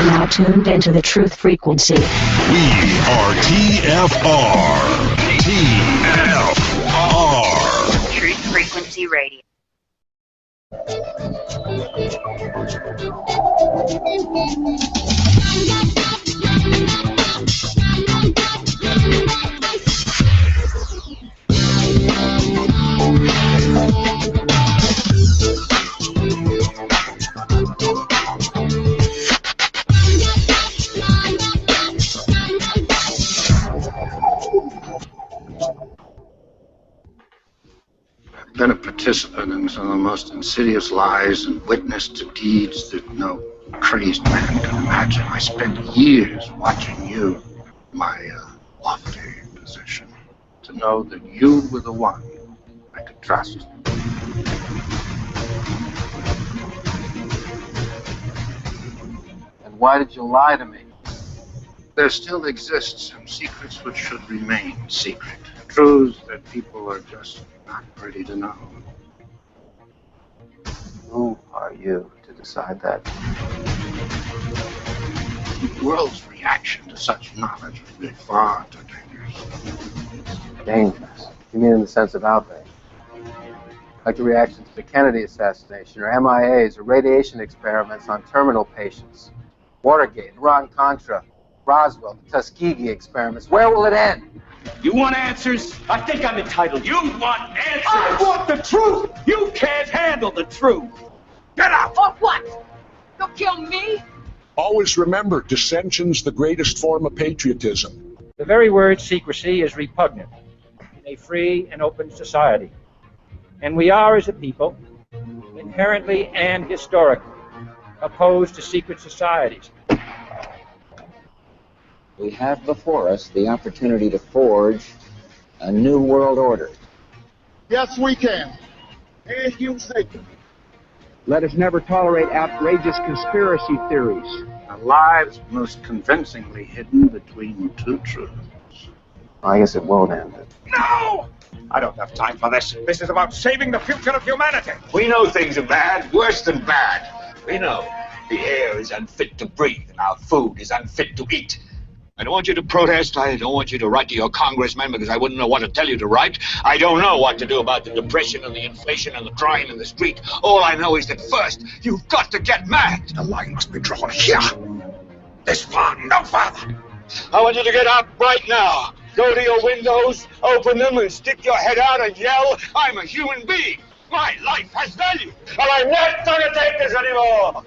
are now tuned into the truth frequency. We are TFR. TFR. Truth Frequency Radio. I've been a participant in some of the most insidious lies and witnessed to deeds that no crazed man can imagine. I spent years watching you, my lofty position, to know that you were the one I could trust. And why did you lie to me? There still exist some secrets which should remain secret. Truths that people are just not ready to know. Who are you to decide that? The world's reaction to such knowledge would be far too dangerous. Dangerous? You mean in the sense of outrage? Like the reaction to the Kennedy assassination, or MIAs, or radiation experiments on terminal patients. Watergate, Iran-Contra, Roswell, the Tuskegee experiments. Where will it end? You want answers? I think I'm entitled. You want answers? I want the truth! You can't handle the truth! Get out! For what? You'll kill me? Always remember, dissension's the greatest form of patriotism. The very word secrecy is repugnant in a free and open society. And we are, as a people, inherently and historically opposed to secret societies. We have before us the opportunity to forge a new world order. Yes, we can. And you say. Let us never tolerate outrageous conspiracy theories. A lie that's most convincingly hidden between two truths. I guess it won't end it. No! I don't have time for this. This is about saving the future of humanity. We know things are bad, worse than bad. We know the air is unfit to breathe and our food is unfit to eat. I don't want you to protest. I don't want you to write to your congressman because I wouldn't know what to tell you to write. I don't know what to do about the depression and the inflation and the crying in the street. All I know is that first, you've got to get mad. The line must be drawn here. This far, no farther. I want you to get up right now. Go to your windows, open them, and stick your head out and yell, I'm a human being. My life has value. And I'm not going to take this anymore.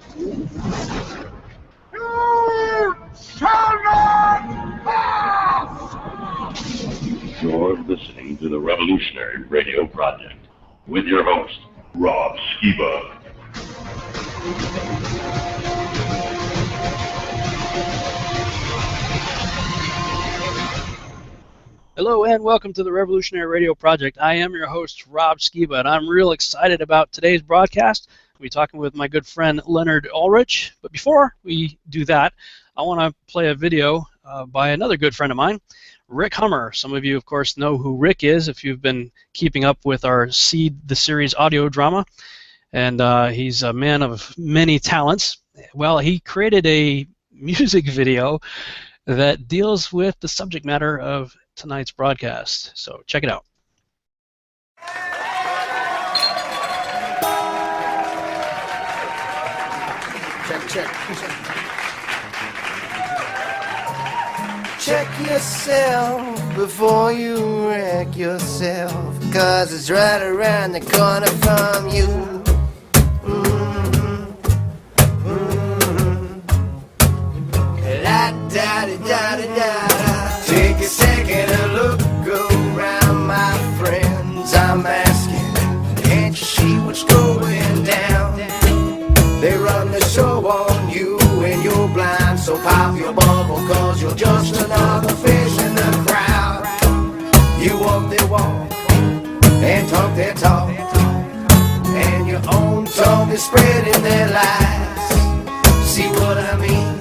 You shall not pass! You're listening to the Revolutionary Radio Project with your host, Rob Skiba. Hello and welcome to the Revolutionary Radio Project. I am your host, Rob Skiba, and I'm real excited about today's broadcast. We'll be talking with my good friend, Leonard Ulrich. But before we do that, I want to play a video by another good friend of mine, Rick Hummer. Some of you, of course, know who Rick is if you've been keeping up with our Seed the Series audio drama. And he's a man of many talents. Well, he created a music video that deals with the subject matter of tonight's broadcast. So check it out. Check yourself before you wreck yourself, 'cause it's right around the corner from you. La-da-da-da-da-da. Take a second and look around, my friends. I'm asking, can't you see what's going down? They run the show on you and you're blind, so pop your bubble, 'cause you're just another fish in the crowd. You walk their walk and talk their talk, and your own tongue is spreading their lies. See what I mean?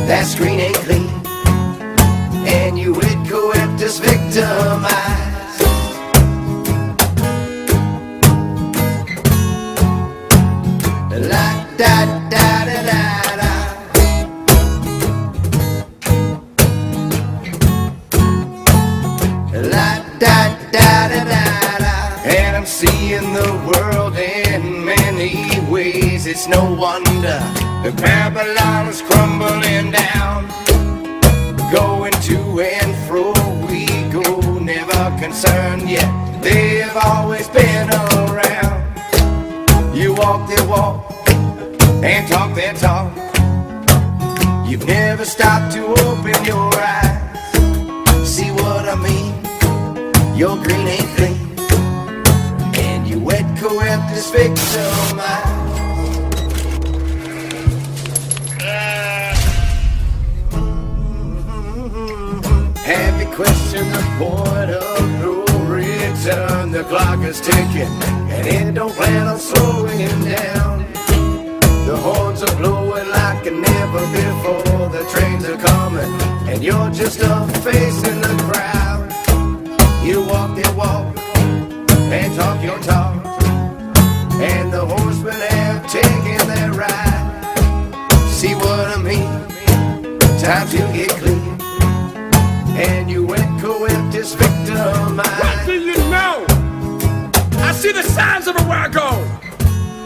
That screen ain't clean, and you incoeptus victimize. Like da da da da da. in the world in many ways. It's no wonder that Babylon is crumbling down. Going to and fro we go, never concerned yet. They've always been around. You walk their walk and talk their talk. You've never stopped to open your eyes. See what I mean? Your green ain't clean, and you wet coeptus victimized. Have you questioned the point of no return? The clock is ticking, and it don't plan on slowing down. The horns are blowing like never before. The trains are coming, and you're just a face in the crowd. You walk your walk and talk your talk, and the horsemen have taken their ride. See what I mean? Time to get clean, and you went coeptus victimized. What do you know? I see the signs everywhere I go.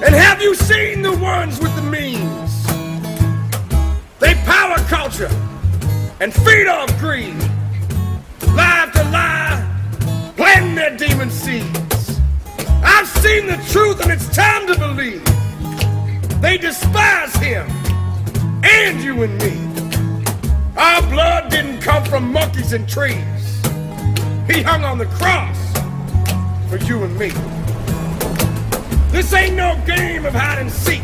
And have you seen the ones with the means? They power culture and feed off greed. Lie to lie, planting their demon seeds. I've seen the truth and it's time to believe. They despise him and you and me. Our blood didn't come from monkeys and trees. He hung on the cross for you and me. This ain't no game of hide and seek.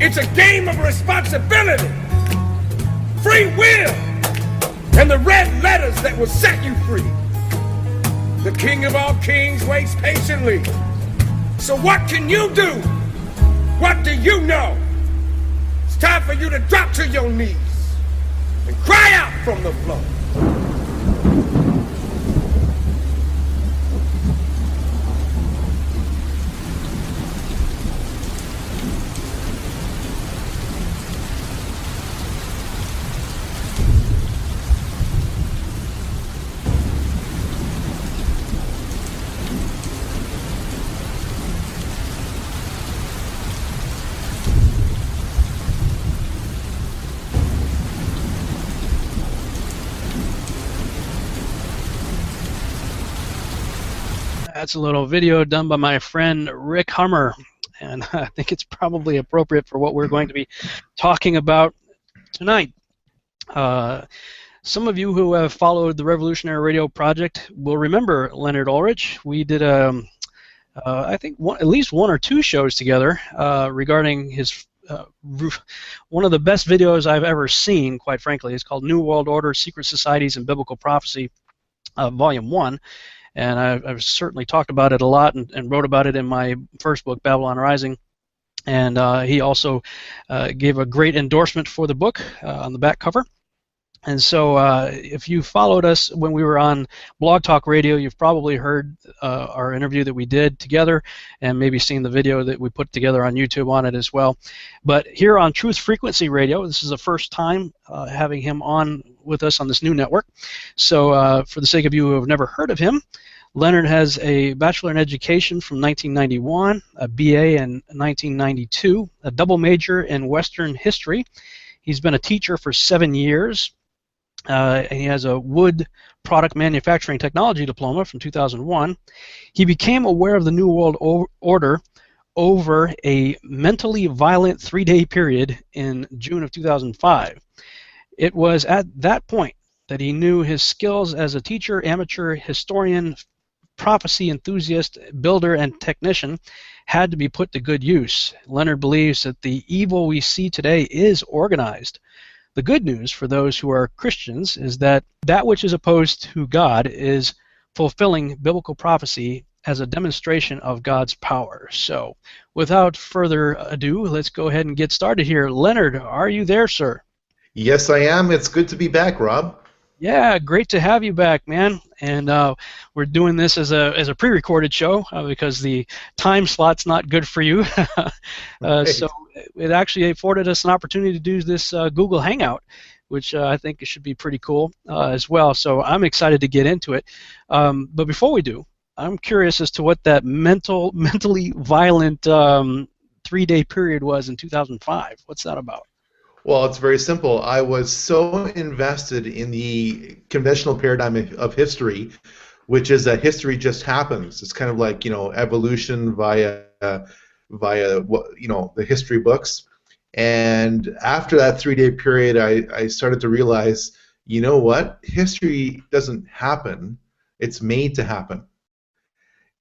It's a game of responsibility, free will, and the red letters that will set you free. The King of all kings waits patiently. So what can you do? What do you know? It's time for you to drop to your knees and cry out from the floor. That's a little video done by my friend Rick Hummer, and I think it's probably appropriate for what we're going to be talking about tonight. Some of you who have followed the Revolutionary Radio Project will remember Leonard Ulrich. We did, I think, at least one or two shows together regarding his one of the best videos I've ever seen, quite frankly. It's called New World Order, Secret Societies and Biblical Prophecy, Volume 1. And I've certainly talked about it a lot and wrote about it in my first book, Babylon Rising. And he also gave a great endorsement for the book on the back cover. And so if you followed us when we were on Blog Talk Radio, you've probably heard our interview that we did together and maybe seen the video that we put together on YouTube on it as well. But here on Truth Frequency Radio, this is the first time having him on with us on this new network. So for the sake of you who have never heard of him, Leonard has a Bachelor in Education from 1991, a BA in 1992, a double major in Western History. He's been a teacher for 7 years. He has a wood product manufacturing technology diploma from 2001. He became aware of the New World Order over a mentally violent 3-day period in June of 2005. It was at that point that he knew his skills as a teacher, amateur, historian, prophecy enthusiast, builder, and technician had to be put to good use. Leonard believes that the evil we see today is organized. The good news for those who are Christians is that that which is opposed to God is fulfilling biblical prophecy as a demonstration of God's power. So, without further ado, let's go ahead and get started here. Leonard, are you there, sir? Yes, I am. It's good to be back, Rob. Yeah, great to have you back, man. And we're doing this as a pre-recorded show because the time slot's not good for you. So it actually afforded us an opportunity to do this Google Hangout, which I think should be pretty cool as well. So I'm excited to get into it. But before we do, I'm curious as to what that mentally violent 3-day period was in 2005. What's that about? Well, it's very simple. I was so invested in the conventional paradigm of history, which is that history just happens. It's kind of like, evolution via the history books. And after that 3-day period, I started to realize, you know what? History doesn't happen. It's made to happen.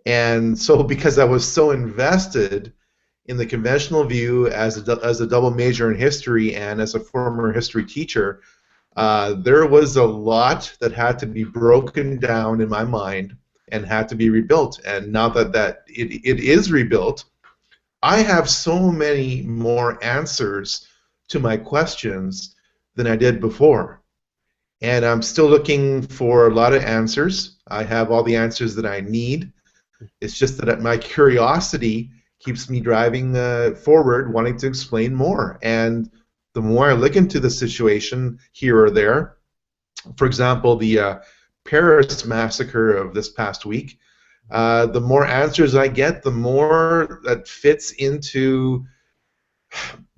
And so because I was so invested in the conventional view as a double major in history and as a former history teacher, there was a lot that had to be broken down in my mind and had to be rebuilt. And now that it is rebuilt, I have so many more answers to my questions than I did before. And I'm still looking for a lot of answers. I have all the answers that I need. It's just that my curiosity keeps me driving forward, wanting to explain more. And the more I look into the situation here or there, for example, the Paris massacre of this past week, the more answers I get, the more that fits into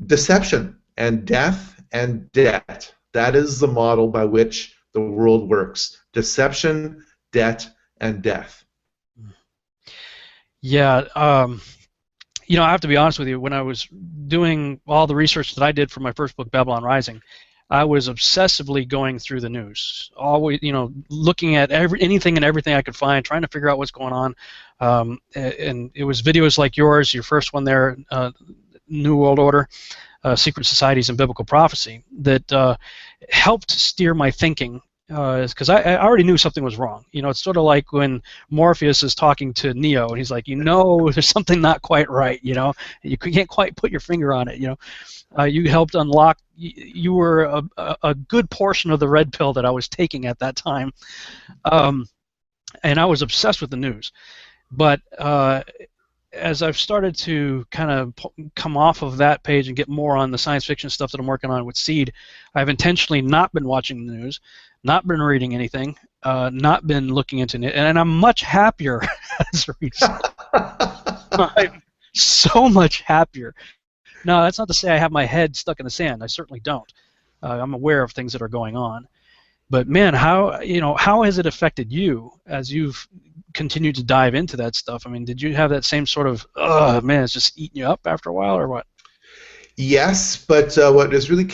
deception and death and debt. That is the model by which the world works. Deception, debt, and death. Yeah, I have to be honest with you. When I was doing all the research that I did for my first book, Babylon Rising, I was obsessively going through the news, always, looking at anything and everything I could find, trying to figure out what's going on. And it was videos like yours, your first one there, New World Order, Secret Societies and Biblical Prophecy, that helped steer my thinking. Because I already knew something was wrong. It's sort of like when Morpheus is talking to Neo, and he's like, there's something not quite right. You can't quite put your finger on it. You helped unlock. You were a good portion of the red pill that I was taking at that time, and I was obsessed with the news. But as I've started to kind of come off of that page and get more on the science fiction stuff that I'm working on with Seed, I've intentionally not been watching the news, not been reading anything, not been looking into it, and I'm much happier as a result. I'm so much happier. Now, that's not to say I have my head stuck in the sand. I certainly don't. I'm aware of things that are going on. But man, how has it affected you as you've continued to dive into that stuff? I mean, did you have that same sort of, man, it's just eating you up after a while, or what? Yes, but what has really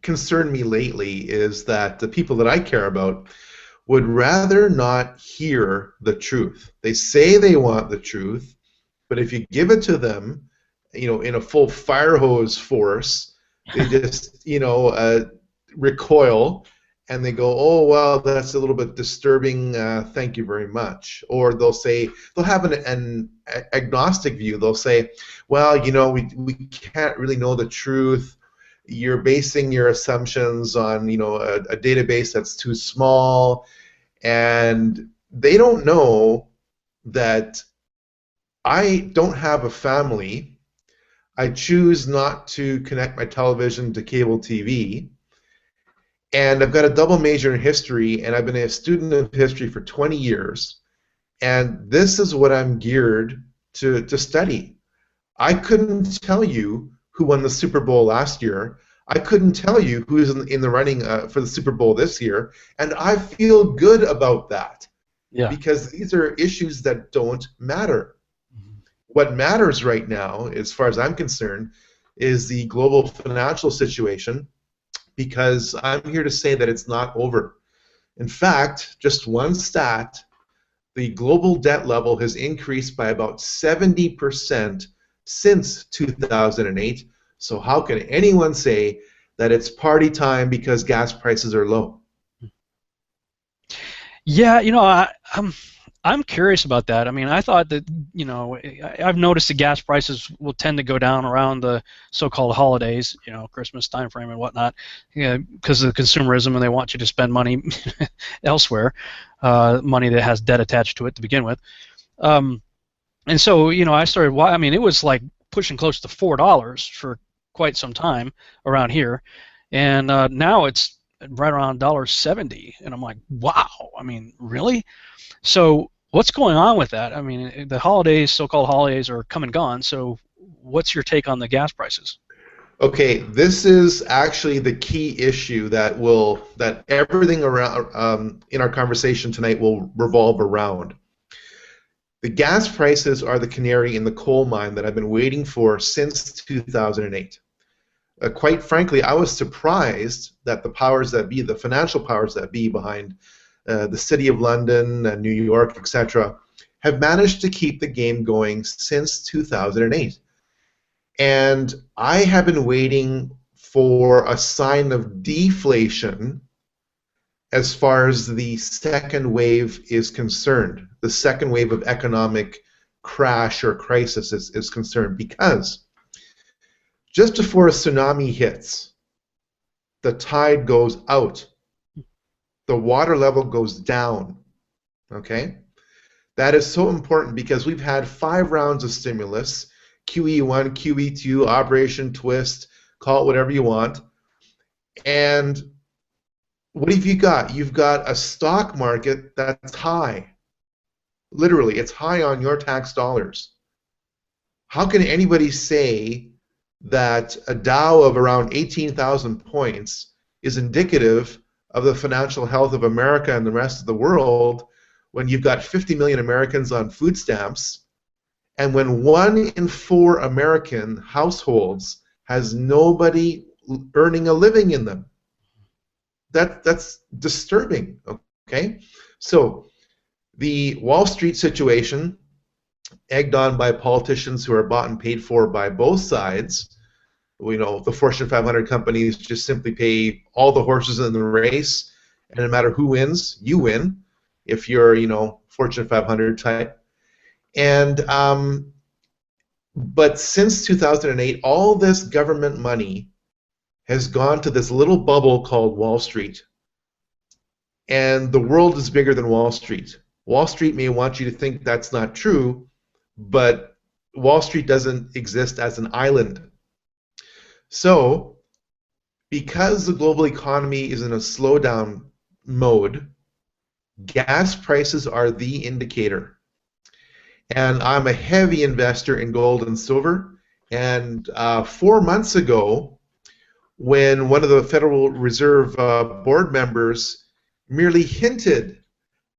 concerned me lately is that the people that I care about would rather not hear the truth. They say they want the truth, but if you give it to them, in a full fire hose force, they just, recoil, and they go, oh, well, that's a little bit disturbing, thank you very much. Or they'll have an agnostic view. They'll say, well, we can't really know the truth. You're basing your assumptions on, a database that's too small. And they don't know that I don't have a family. I choose not to connect my television to cable TV. And I've got a double major in history, and I've been a student of history for 20 years. And this is what I'm geared to study. I couldn't tell you who won the Super Bowl last year. I couldn't tell you who's in the running for the Super Bowl this year. And I feel good about that. Yeah. Because these are issues that don't matter. Mm-hmm. What matters right now, as far as I'm concerned, is the global financial situation, because I'm here to say that it's not over. In fact, just one stat, the global debt level has increased by about 70% since 2008. So how can anyone say that it's party time because gas prices are low? Yeah, I'm curious about that. I mean, I thought that, I've noticed the gas prices will tend to go down around the so-called holidays, Christmas time frame and whatnot, because of the consumerism, and they want you to spend money elsewhere, money that has debt attached to it to begin with. And so, I started, it was like pushing close to $4 for quite some time around here, and now it's right around $1.70, and I'm like, wow, I mean, really? So What's going on with that? I mean, the holidays, so-called holidays, are come and gone. So, what's your take on the gas prices? Okay, this is actually the key issue that everything around in our conversation tonight will revolve around. The gas prices are the canary in the coal mine that I've been waiting for since 2008. Quite frankly, I was surprised that the powers that be, the financial powers that be behind the City of London, New York, etc., have managed to keep the game going since 2008. And I have been waiting for a sign of deflation as far as the second wave is concerned, the second wave of economic crash or crisis is concerned, because just before a tsunami hits, the tide goes out, the water level goes down, okay? That is so important because we've had 5 rounds of stimulus, QE1, QE2, Operation Twist, call it whatever you want, and what have you got? You've got a stock market that's high. Literally, it's high on your tax dollars. How can anybody say that a Dow of around 18,000 points is indicative of the financial health of America and the rest of the world when you've got 50 million Americans on food stamps, and when 1 in 4 American households has nobody earning a living in them? That's disturbing, okay? So the Wall Street situation, egged on by politicians who are bought and paid for by both sides. We know the Fortune 500 companies just simply pay all the horses in the race, and no matter who wins, you win if you're, Fortune 500 type. And but since 2008, all this government money has gone to this little bubble called Wall Street. And the world is bigger than Wall Street. Wall Street may want you to think that's not true, but Wall Street doesn't exist as an island. So, because the global economy is in a slowdown mode, gas prices are the indicator. And I'm a heavy investor in gold and silver. And 4 months ago, when one of the Federal Reserve board members merely hinted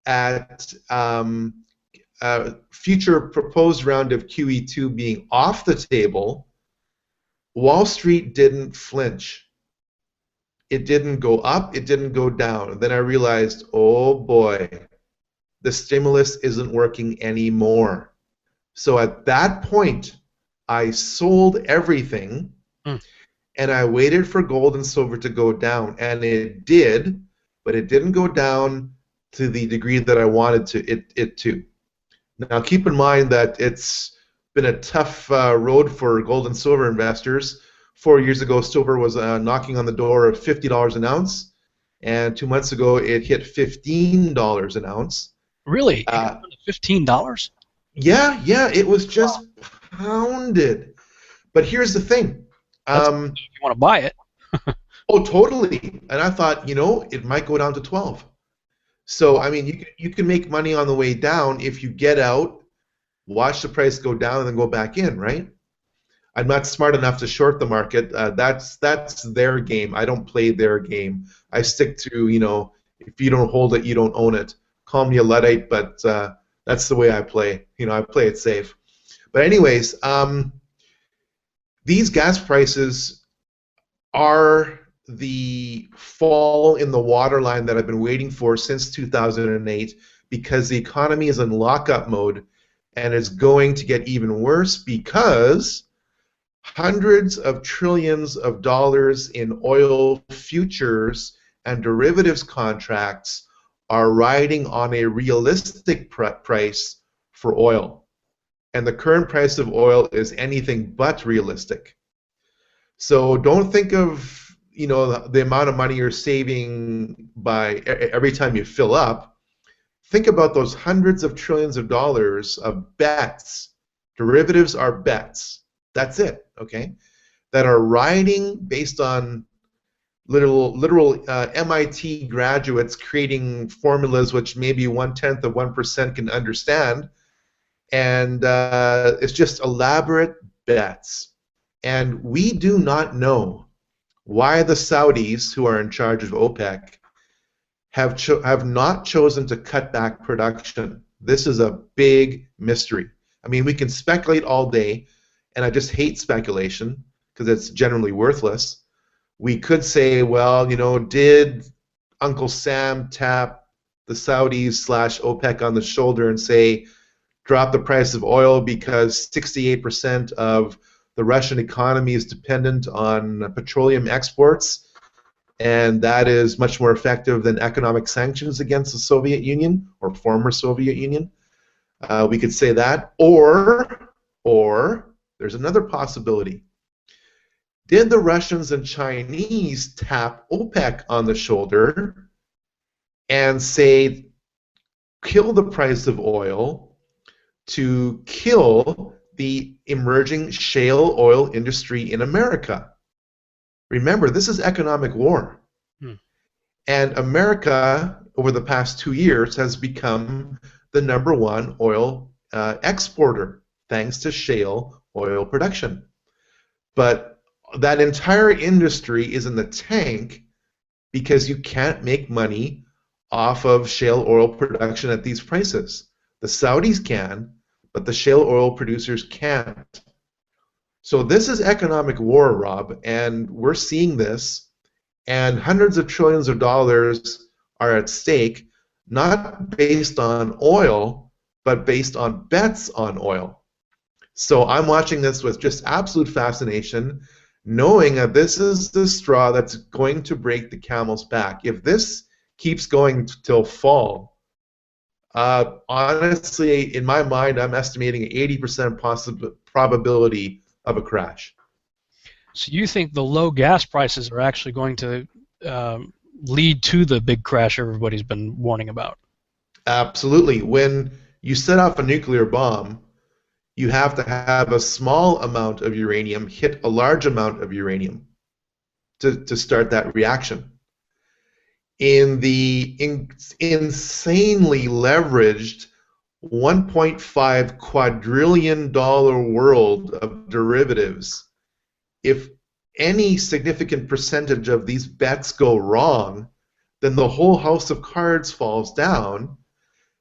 at a future proposed round of QE2 being off the table, Wall Street didn't flinch. It didn't go up, it didn't go down. And then I realized, oh boy, the stimulus isn't working anymore. So at that point, I sold everything. And I waited for gold and silver to go down, and it did, but it didn't go down to the degree that I wanted it to. Now, keep in mind that it's been a tough road for gold and silver investors. 4 years ago, silver was knocking on the door of $50 an ounce, and 2 months ago, it hit $15 an ounce. Really? $15? Yeah, it was just pounded. But here's the thing. If you want to buy it. Oh, totally. And I thought, it might go down to 12. So, I mean, you can make money on the way down if you get out, watch the price go down, and then go back in, right? I'm not smart enough to short the market. That's their game. I don't play their game. I stick to, if you don't hold it, you don't own it. Call me a Luddite, but that's the way I play. I play it safe. But anyways, these gas prices are the fall in the waterline that I've been waiting for since 2008, because the economy is in lockup mode, and it's going to get even worse because hundreds of trillions of dollars in oil futures and derivatives contracts are riding on a realistic price for oil. And the current price of oil is anything but realistic. So don't think of the amount of money you're saving by every time you fill up. Think about those hundreds of trillions of dollars of bets. Derivatives are bets. That's it, okay? That are riding based on literal MIT graduates creating formulas which maybe 1/10 of 1% can understand, and it's just elaborate bets. And we do not know why the Saudis, who are in charge of OPEC, have not chosen to cut back production. This is a big mystery. I mean, we can speculate all day, and I just hate speculation because it's generally worthless. We could say, well, you know, did Uncle Sam tap the Saudis / OPEC on the shoulder and say, drop the price of oil because 68% of the Russian economy is dependent on petroleum exports, and that is much more effective than economic sanctions against the Soviet Union or former Soviet Union. We could say that, or there's another possibility. Did the Russians and Chinese tap OPEC on the shoulder and say, kill the price of oil to kill the emerging shale oil industry in America? Remember, this is economic war. And America, over the past 2 years, has become the #1 oil exporter, thanks to shale oil production. But that entire industry is in the tank because you can't make money off of shale oil production at these prices. The Saudis can, but the shale oil producers can't. So this is economic war, Rob, and we're seeing this, and hundreds of trillions of dollars are at stake, not based on oil, but based on bets on oil. So I'm watching this with just absolute fascination, knowing that this is the straw that's going to break the camel's back. If this keeps going till fall, honestly, in my mind, I'm estimating an 80% probability of a crash. So you think the low gas prices are actually going to lead to the big crash everybody's been warning about? Absolutely. When you set off a nuclear bomb, you have to have a small amount of uranium hit a large amount of uranium to start that reaction. In the insanely leveraged $1.5 quadrillion world of derivatives, if any significant percentage of these bets go wrong, then the whole house of cards falls down,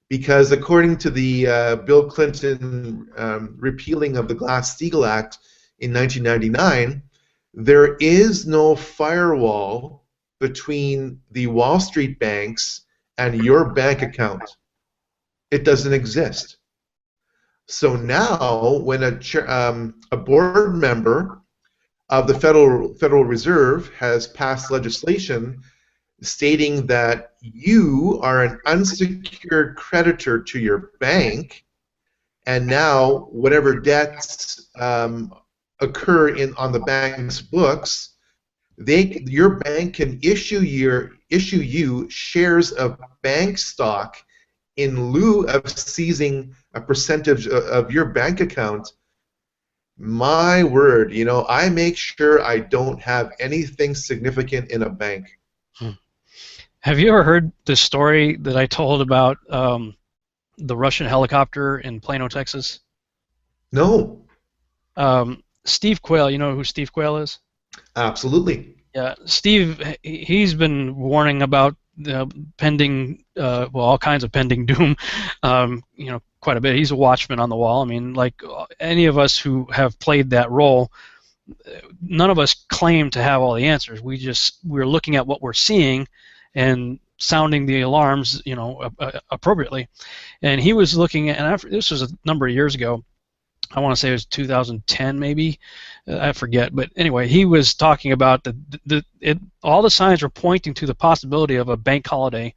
because according to the Bill Clinton repealing of the Glass-Steagall Act in 1999, there is no firewall between the Wall Street banks and your bank account. It doesn't exist. So now, when a board member of the Federal Reserve has passed legislation stating that you are an unsecured creditor to your bank, and now whatever debts occur on the bank's books, your bank can issue you shares of bank stock in lieu of seizing a percentage of your bank account. My word, you know, I make sure I don't have anything significant in a bank. Have you ever heard the story that I told about the Russian helicopter in Plano, Texas? No. Steve Quayle, you know who Steve Quayle is? Absolutely. Yeah, Steve, he's been warning about pending, well, all kinds of pending doom, you know, quite a bit. He's a watchman on the wall. I mean, like any of us who have played that role, none of us claim to have all the answers. We're looking at what we're seeing and sounding the alarms, you know, appropriately. And he was looking at, and after, this was a number of years ago, I want to say it was 2010 maybe, I forget, but anyway, he was talking about all the signs were pointing to the possibility of a bank holiday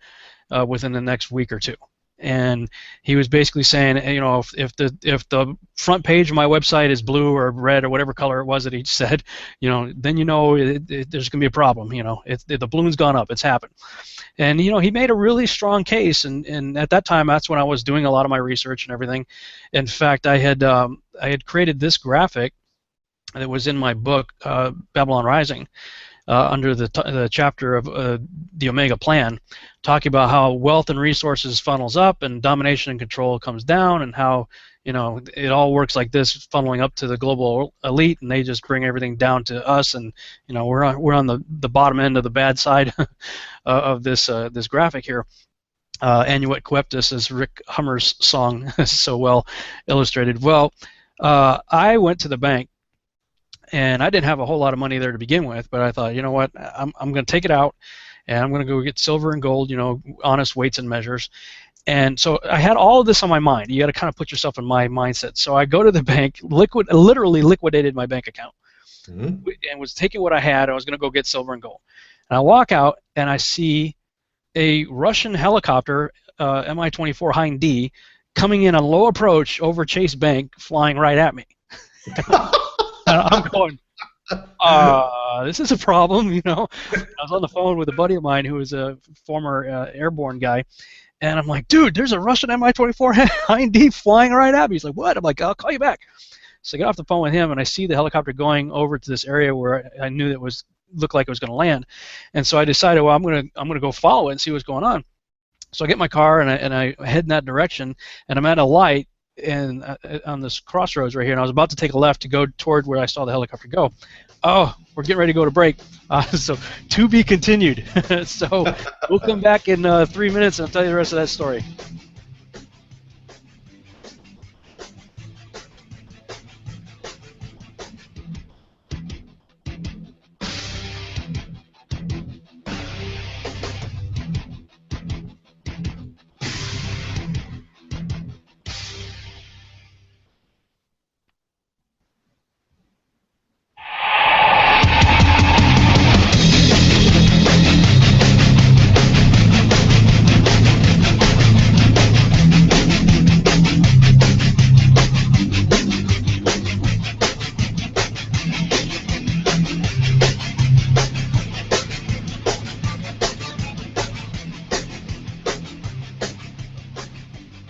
within the next week or two. And he was basically saying, you know, if the front page of my website is blue or red or whatever color it was that he said, you know, then you know there's going to be a problem. You know, the balloon's gone up. It's happened. And you know, he made a really strong case. And at that time, that's when I was doing a lot of my research and everything. In fact, I had created this graphic that was in my book, Babylon Rising. under the chapter of the Omega Plan, talking about how wealth and resources funnels up and domination and control comes down, and how it all works like this, funneling up to the global elite, and they just bring everything down to us, and we're on the bottom end of the bad side of this graphic here. Annuet Coeptus, as Rick Hummer's song so well illustrated. Well, I went to the bank, and I didn't have a whole lot of money there to begin with, but I thought, you know what, I'm going to take it out, and I'm going to go get silver and gold, honest weights and measures. And so I had all of this on my mind. You got to kind of put yourself in my mindset. So I go to the bank, literally liquidated my bank account, and was taking what I had. I was going to go get silver and gold. And I walk out, and I see a Russian helicopter, Mi-24 Hind D, coming in on low approach over Chase Bank, flying right at me. I'm going, this is a problem, I was on the phone with a buddy of mine who was a former airborne guy, and I'm like, dude, there's a Russian Mi-24 Hind D flying right at me. He's like, what? I'm like, I'll call you back. So I get off the phone with him, and I see the helicopter going over to this area where I knew that looked like it was going to land, and so I decided, well, I'm gonna go follow it and see what's going on. So I get my car and I head in that direction, and I'm at a light and on this crossroads right here, and I was about to take a left to go toward where I saw the helicopter go. Oh, we're getting ready to go to break, so to be continued. So we'll come back in 3 minutes, and I'll tell you the rest of that story.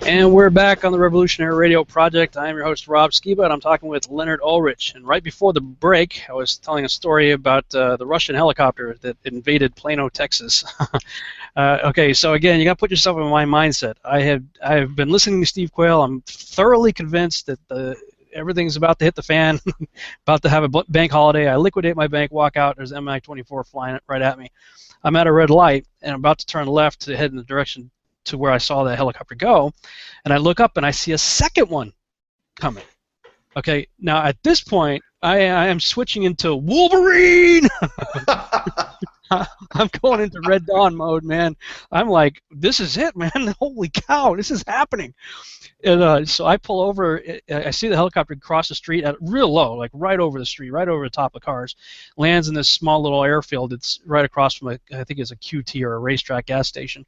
And we're back on the Revolutionary Radio Project. I'm your host, Rob Skiba, and I'm talking with Leonard Ulrich. And right before the break, I was telling a story about the Russian helicopter that invaded Plano, Texas. Okay, so again, you got to put yourself in my mindset. I have been listening to Steve Quayle. I'm thoroughly convinced that everything's about to hit the fan, about to have a bank holiday. I liquidate my bank, walk out. There's Mi-24 flying right at me. I'm at a red light, and I'm about to turn left to head in the direction to where I saw the helicopter go, and I look up and I see a second one coming. Okay, now at this point, I am switching into Wolverine. I'm going into Red Dawn mode, man. I'm like, this is it, man. Holy cow, this is happening. And so I pull over. I see the helicopter cross the street at real low, like right over the street, right over the top of cars. Lands in this small little airfield. It's right across from I think it's a QT or a racetrack gas station.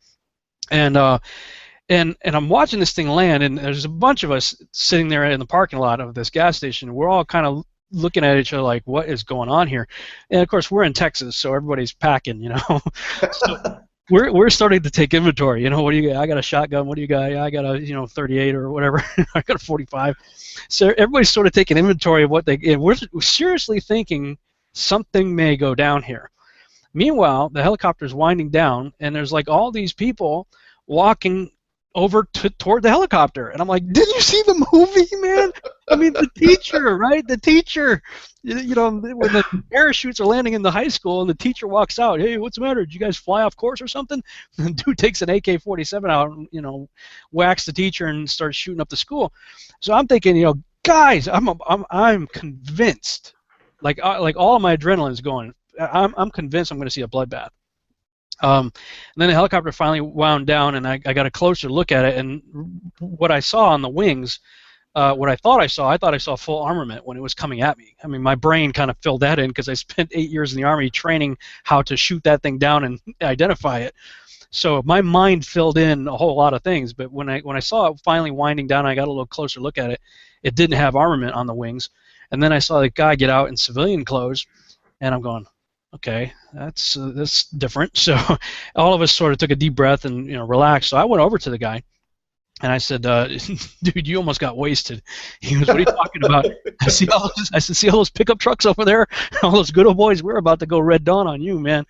And I'm watching this thing land, and there's a bunch of us sitting there in the parking lot of this gas station. We're all kind of looking at each other like, what is going on here? And of course, we're in Texas, so everybody's packing, So we're starting to take inventory. What do you got? I got a shotgun. What do you got? I got a 38 or whatever. I got a 45. So everybody's sort of taking inventory of what and we're seriously thinking something may go down here. Meanwhile, the helicopter's winding down, and there's like all these people walking over toward the helicopter. And I'm like, did you see the movie, man? I mean, the teacher, right? The teacher, when the parachutes are landing in the high school and the teacher walks out, hey, what's the matter? Did you guys fly off course or something? And the dude takes an AK-47 out and, whacks the teacher and starts shooting up the school. So I'm thinking, guys, I'm convinced, like all of my adrenaline is going. I'm convinced I'm going to see a bloodbath. And then the helicopter finally wound down, and I got a closer look at it, and what I saw on the wings, what I thought I saw full armament when it was coming at me. I mean, my brain kind of filled that in because I spent 8 years in the Army training how to shoot that thing down and identify it. So my mind filled in a whole lot of things, but when I saw it finally winding down, I got a little closer look at it. It didn't have armament on the wings, and then I saw the guy get out in civilian clothes, and I'm going, okay, that's different. So all of us sort of took a deep breath and relaxed. So I went over to the guy, And I said, dude, you almost got wasted. He goes, what are you talking about? I said, see all those pickup trucks over there? All those good old boys, we're about to go Red Dawn on you, man.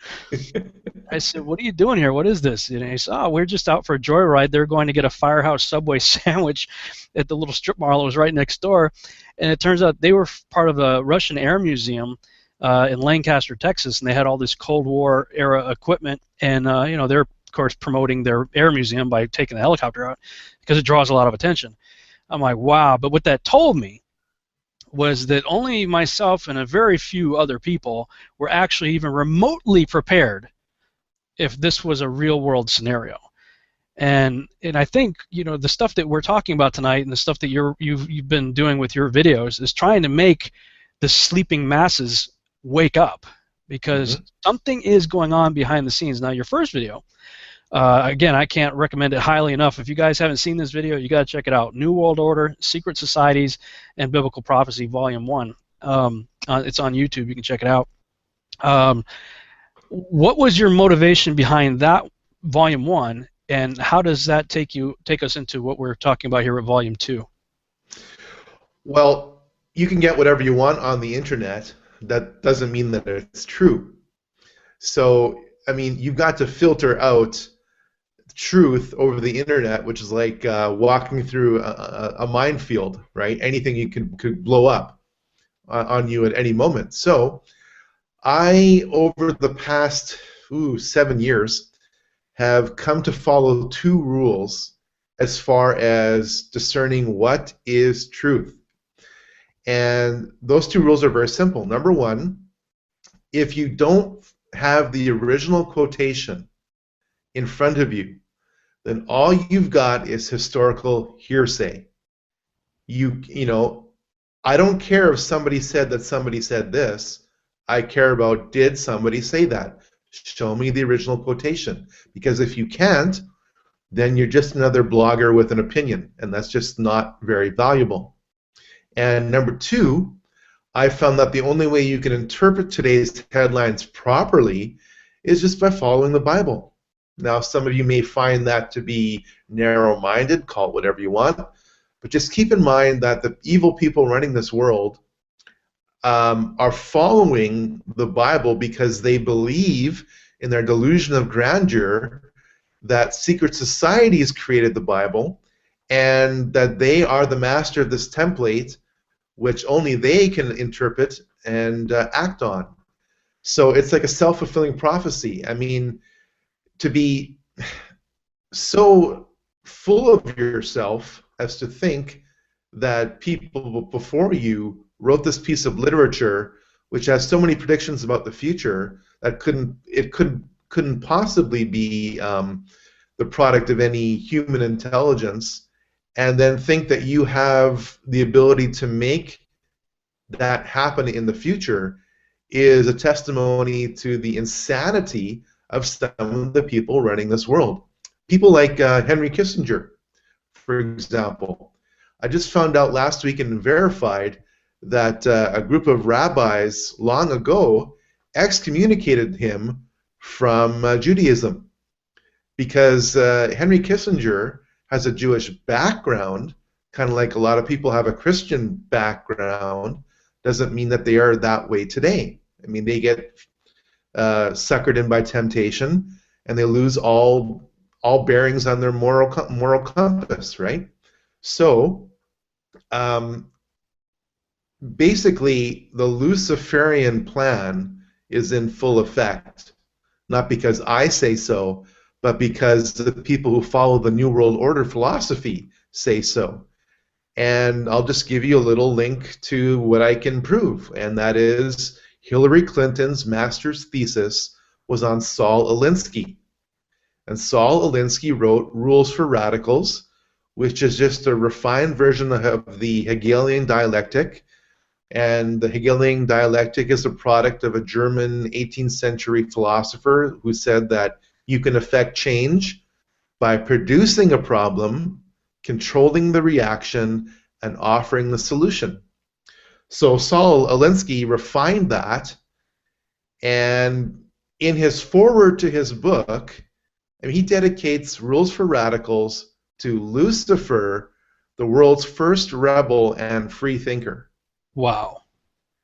I said, what are you doing here? What is this? And he said, oh, we're just out for a joyride. They're going to get a Firehouse Subway sandwich at the little strip mall that was right next door. And it turns out they were part of a Russian Air Museum in Lancaster, Texas, and they had all this Cold War era equipment. And, they're, of course, promoting their air museum by taking the helicopter out because it draws a lot of attention. I'm like, wow. But what that told me was that only myself and a very few other people were actually even remotely prepared if this was a real-world scenario. And I think, the stuff that we're talking about tonight and the stuff that you've been doing with your videos is trying to make the sleeping masses wake up, because something is going on behind the scenes. Now, your first video, again, I can't recommend it highly enough. If you guys haven't seen this video, you got to check it out. New World Order, Secret Societies, and Biblical Prophecy, Volume 1. It's on YouTube. You can check it out. What was your motivation behind that Volume 1, and how does that take us into what we're talking about here at Volume 2? Well, you can get whatever you want on the internet. That doesn't mean that it's true. So, I mean, you've got to filter out truth over the internet, which is like walking through a minefield, right? Anything you could blow up on you at any moment. So, I, over the past 7 years, have come to follow two rules as far as discerning what is truth. And those two rules are very simple. Number one, if you don't have the original quotation in front of you, then all you've got is historical hearsay. I don't care if somebody said that somebody said this. I care about, did somebody say that? Show me the original quotation. Because if you can't, then you're just another blogger with an opinion, and that's just not very valuable. And number two, I found that the only way you can interpret today's headlines properly is just by following the Bible. Now, some of you may find that to be narrow-minded, call it whatever you want, but just keep in mind that the evil people running this world are following the Bible because they believe in their delusion of grandeur that secret societies created the Bible and that they are the master of this template which only they can interpret and act on. So it's like a self-fulfilling prophecy. I mean, to be so full of yourself as to think that people before you wrote this piece of literature which has so many predictions about the future that couldn't possibly be the product of any human intelligence, and then think that you have the ability to make that happen in the future is a testimony to the insanity of some of the people running this world. People like Henry Kissinger, for example. I just found out last week and verified that a group of rabbis long ago excommunicated him from Judaism because Henry Kissinger has a Jewish background, kind of like a lot of people have a Christian background. Doesn't mean that they are that way today. I mean, they get suckered in by temptation, and they lose all bearings on their moral compass, right? So, basically, the Luciferian plan is in full effect, not because I say so, but because the people who follow the New World Order philosophy say so. And I'll just give you a little link to what I can prove, and that is Hillary Clinton's master's thesis was on Saul Alinsky. And Saul Alinsky wrote Rules for Radicals, which is just a refined version of the Hegelian dialectic. And the Hegelian dialectic is a product of a German 18th century philosopher who said that you can affect change by producing a problem, controlling the reaction, and offering the solution. So Saul Alinsky refined that, and in his foreword to his book, I mean, he dedicates Rules for Radicals to Lucifer, the world's first rebel and free thinker. Wow.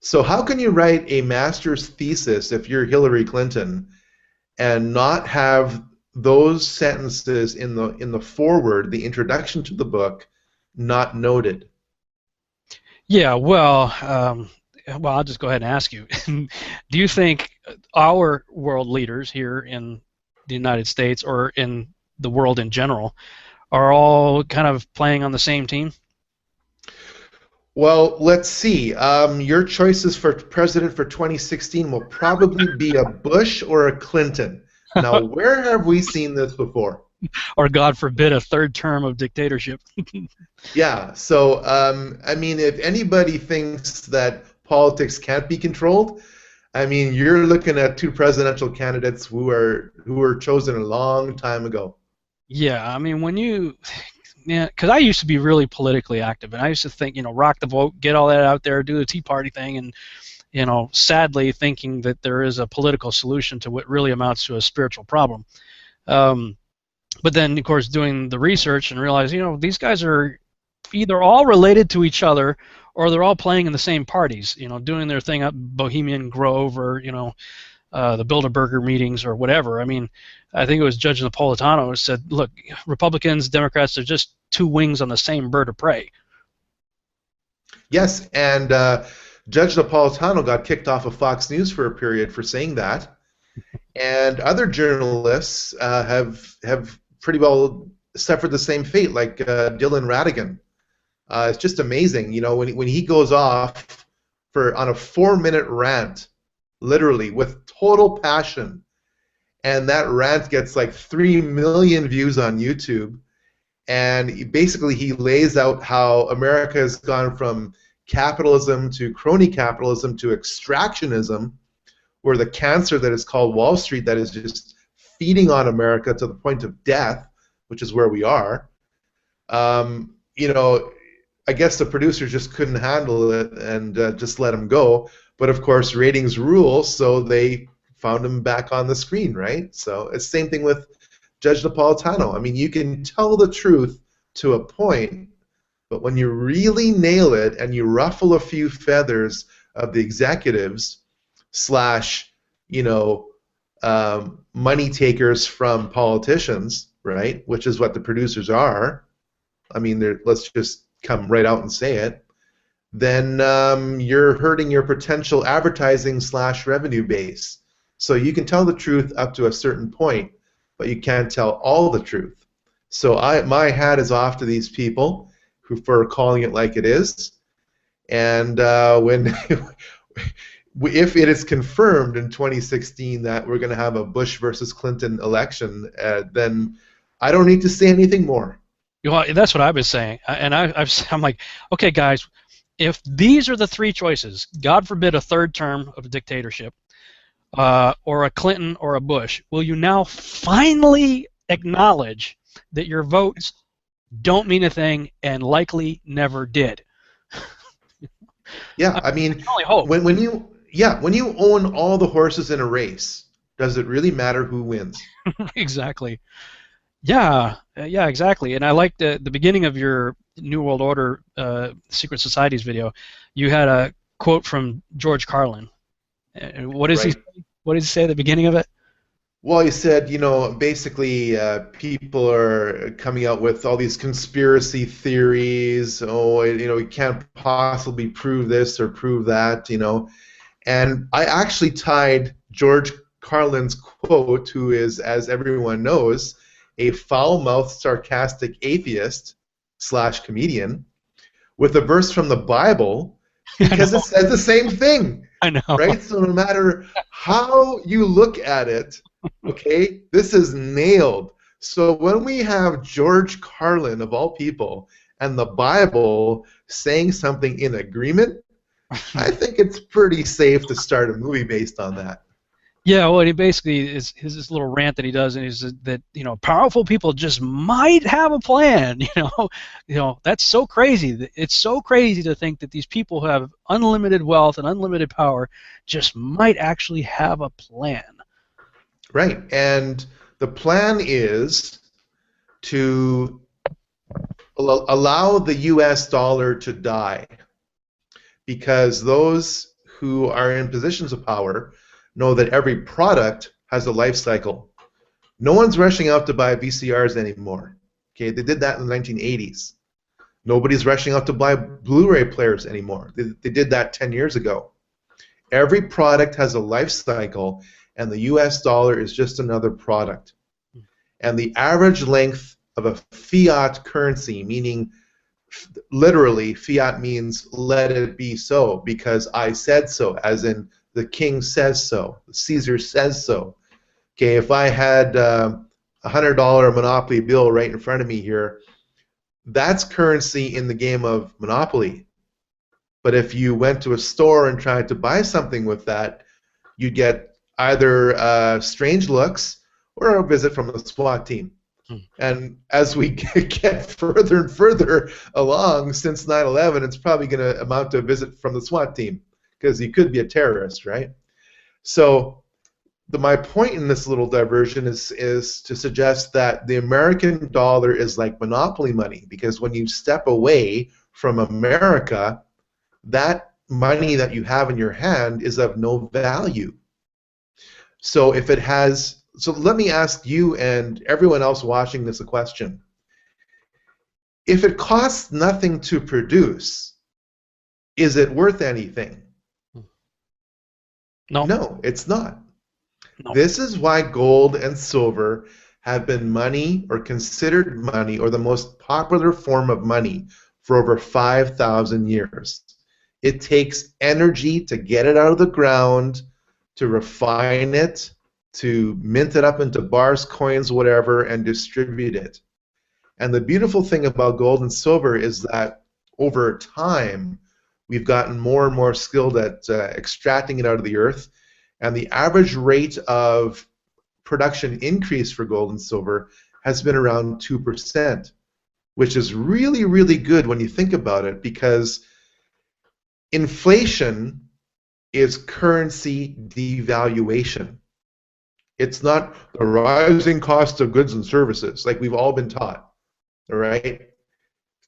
So how can you write a master's thesis if you're Hillary Clinton and not have those sentences in the foreword, the introduction to the book, not noted? Yeah, well, I'll just go ahead and ask you. Do you think our world leaders here in the United States or in the world in general are all kind of playing on the same team? Well, let's see. Your choices for president for 2016 will probably be a Bush or a Clinton. Now, where have we seen this before? Or, God forbid, a third term of dictatorship. Yeah, so, I mean, if anybody thinks that politics can't be controlled, I mean, you're looking at two presidential candidates who were chosen a long time ago. Yeah, I mean, yeah, because I used to be really politically active, and I used to think, rock the vote, get all that out there, do the Tea Party thing, and, sadly thinking that there is a political solution to what really amounts to a spiritual problem. But then, of course, doing the research and realize, these guys are either all related to each other or they're all playing in the same parties, doing their thing up Bohemian Grove or, the Bilderberger meetings or whatever. I mean, I think it was Judge Napolitano who said, look, Republicans, Democrats, they're just two wings on the same bird of prey. Yes, and Judge Napolitano got kicked off of Fox News for a period for saying that. And other journalists have pretty well suffered the same fate, like Dylan Ratigan. It's just amazing, when he goes off on a 4-minute rant, literally, with total passion, and that rant gets like 3 million views on YouTube, and he lays out how America has gone from capitalism to crony capitalism to extractionism, where the cancer that is called Wall Street that is just feeding on America to the point of death, which is where we are. I guess the producers just couldn't handle it and just let him go. But of course, ratings rule, so they found him back on the screen, right? So it's the same thing with Judge Napolitano. I mean, you can tell the truth to a point, but when you really nail it and you ruffle a few feathers of the executives / money takers from politicians, right, which is what the producers are, I mean, let's just come right out and say it, then you're hurting your potential advertising / revenue base. So you can tell the truth up to a certain point, but you can't tell all the truth. So my hat is off to these people for calling it like it is. And if it is confirmed in 2016 that we're going to have a Bush versus Clinton election, then I don't need to say anything more. Well, that's what I was saying, and I'm like, okay, guys, if these are the three choices, God forbid a third term of a dictatorship, or a Clinton or a Bush, will you now finally acknowledge that your votes don't mean a thing and likely never did? Yeah, I mean, when you own all the horses in a race, does it really matter who wins? Exactly. Yeah, exactly. And I liked the beginning of your New World Order Secret Societies video. You had a quote from George Carlin. What does he say at the beginning of it? Well, he said, basically people are coming out with all these conspiracy theories. We can't possibly prove this or prove that, And I actually tied George Carlin's quote, who is, as everyone knows, a foul-mouthed, sarcastic atheist / comedian, with a verse from the Bible, because it says the same thing. I know. Right? So no matter how you look at it, okay, this is nailed. So when we have George Carlin, of all people, and the Bible saying something in agreement, I think it's pretty safe to start a movie based on that. Yeah, well, he basically is this little rant that he does, and is that powerful people just might have a plan. That's so crazy. It's so crazy to think that these people who have unlimited wealth and unlimited power just might actually have a plan. Right, and the plan is to allow the US dollar to die, because those who are in positions of power know that every product has a life cycle. No one's rushing out to buy VCRs anymore. Okay, they did that in the 1980s. Nobody's rushing out to buy Blu-ray players anymore. They did that 10 years ago. Every product has a life cycle, and the US dollar is just another product. And the average length of a fiat currency, meaning literally fiat means let it be so because I said so, as in the king says so, Caesar says so. Okay, if I had a $100 Monopoly bill right in front of me here, that's currency in the game of Monopoly. But if you went to a store and tried to buy something with that, you'd get either strange looks or a visit from the SWAT team. And as we get further and further along since 9/11, it's probably going to amount to a visit from the SWAT team, because you could be a terrorist, right? So my point in this little diversion is to suggest that the American dollar is like monopoly money, because when you step away from America, that money that you have in your hand is of no value. So if it has, so let me ask you and everyone else watching this a question. If it costs nothing to produce, is it worth anything? No. No, it's not. No. This is why gold and silver have been money, or considered money, or the most popular form of money for over 5,000 years. It takes energy to get it out of the ground, to refine it, to mint it up into bars, coins, whatever, and distribute it. And the beautiful thing about gold and silver is that over time, we've gotten more and more skilled at extracting it out of the earth, and the average rate of production increase for gold and silver has been around 2%, which is really, really good when you think about it, because inflation is currency devaluation. It's not the rising cost of goods and services like we've all been taught, all right?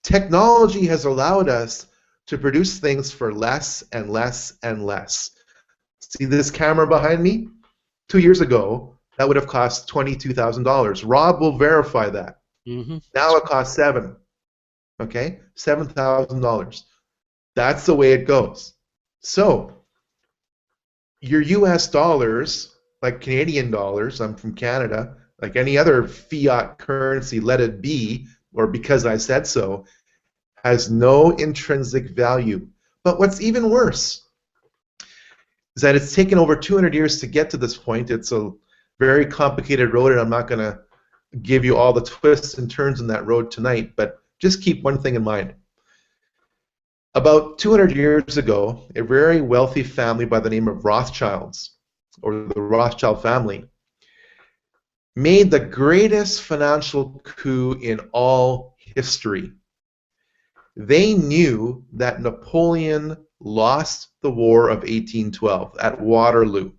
Technology has allowed us to produce things for less and less and less. See this camera behind me? 2 years ago, that would have cost $22,000. Rob will verify that. Mm-hmm. Now it costs $7,000. Okay? $7,000. That's the way it goes. So, your US dollars, like Canadian dollars, I'm from Canada, like any other fiat currency, let it be, or because I said so, has no intrinsic value. But what's even worse is that it's taken over 200 years to get to this point. It's a very complicated road, and I'm not going to give you all the twists and turns in that road tonight, but just keep one thing in mind. About 200 years ago, a very wealthy family by the name of Rothschilds, or the Rothschild family, made the greatest financial coup in all history. They knew that Napoleon lost the War of 1812 at Waterloo.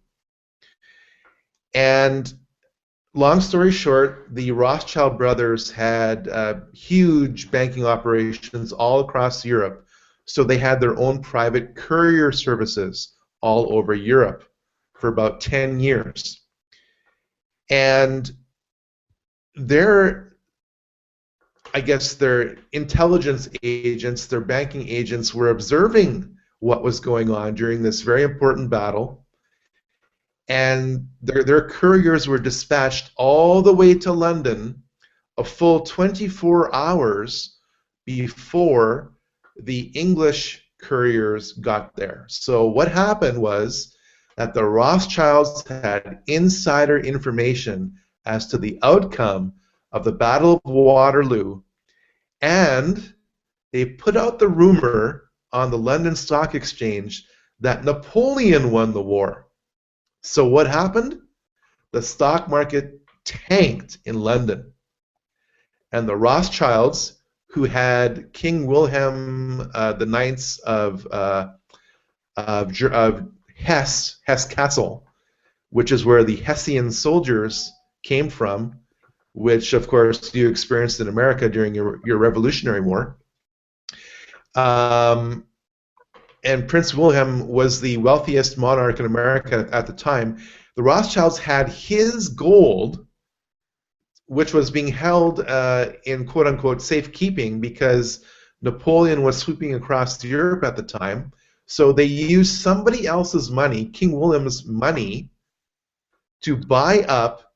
And long story short, the Rothschild brothers had huge banking operations all across Europe, so they had their own private courier services all over Europe for about 10 years. And their intelligence agents, their banking agents, were observing what was going on during this very important battle, and their couriers were dispatched all the way to London a full 24 hours before the English couriers got there. So what happened was that the Rothschilds had insider information as to the outcome of the Battle of Waterloo, and they put out the rumor on the London Stock Exchange that Napoleon won the war. So what happened? The stock market tanked in London. And the Rothschilds, who had King Wilhelm IX of Hesse Castle, which is where the Hessian soldiers came from, which of course you experienced in America during your Revolutionary War. And Prince William was the wealthiest monarch in America at the time. The Rothschilds had his gold, which was being held in quote-unquote safekeeping because Napoleon was sweeping across Europe at the time. So they used somebody else's money, King William's money, to buy up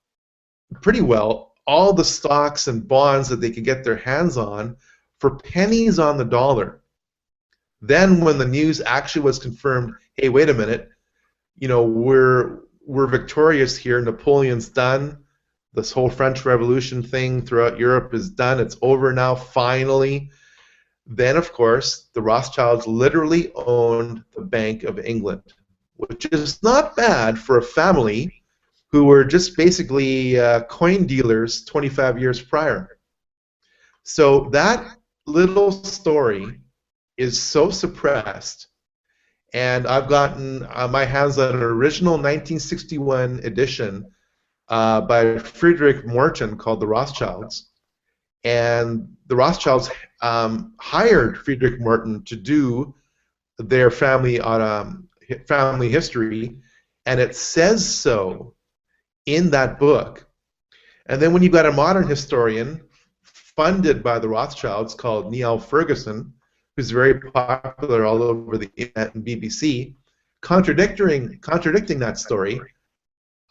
pretty well all the stocks and bonds that they could get their hands on for pennies on the dollar. Then when the news actually was confirmed, hey, wait a minute, you know, we're victorious here, Napoleon's done, this whole French Revolution thing throughout Europe is done, it's over now, finally. Then, of course, the Rothschilds literally owned the Bank of England, which is not bad for a family who were just basically coin dealers 25 years prior. So that little story is so suppressed, and I've gotten my hands on an original 1961 edition by Friedrich Morton called The Rothschilds, and the Rothschilds hired Friedrich Morton to do their family history, and it says so in that book. And then when you've got a modern historian funded by the Rothschilds called Niall Ferguson, who's very popular all over the internet and BBC, contradicting that story,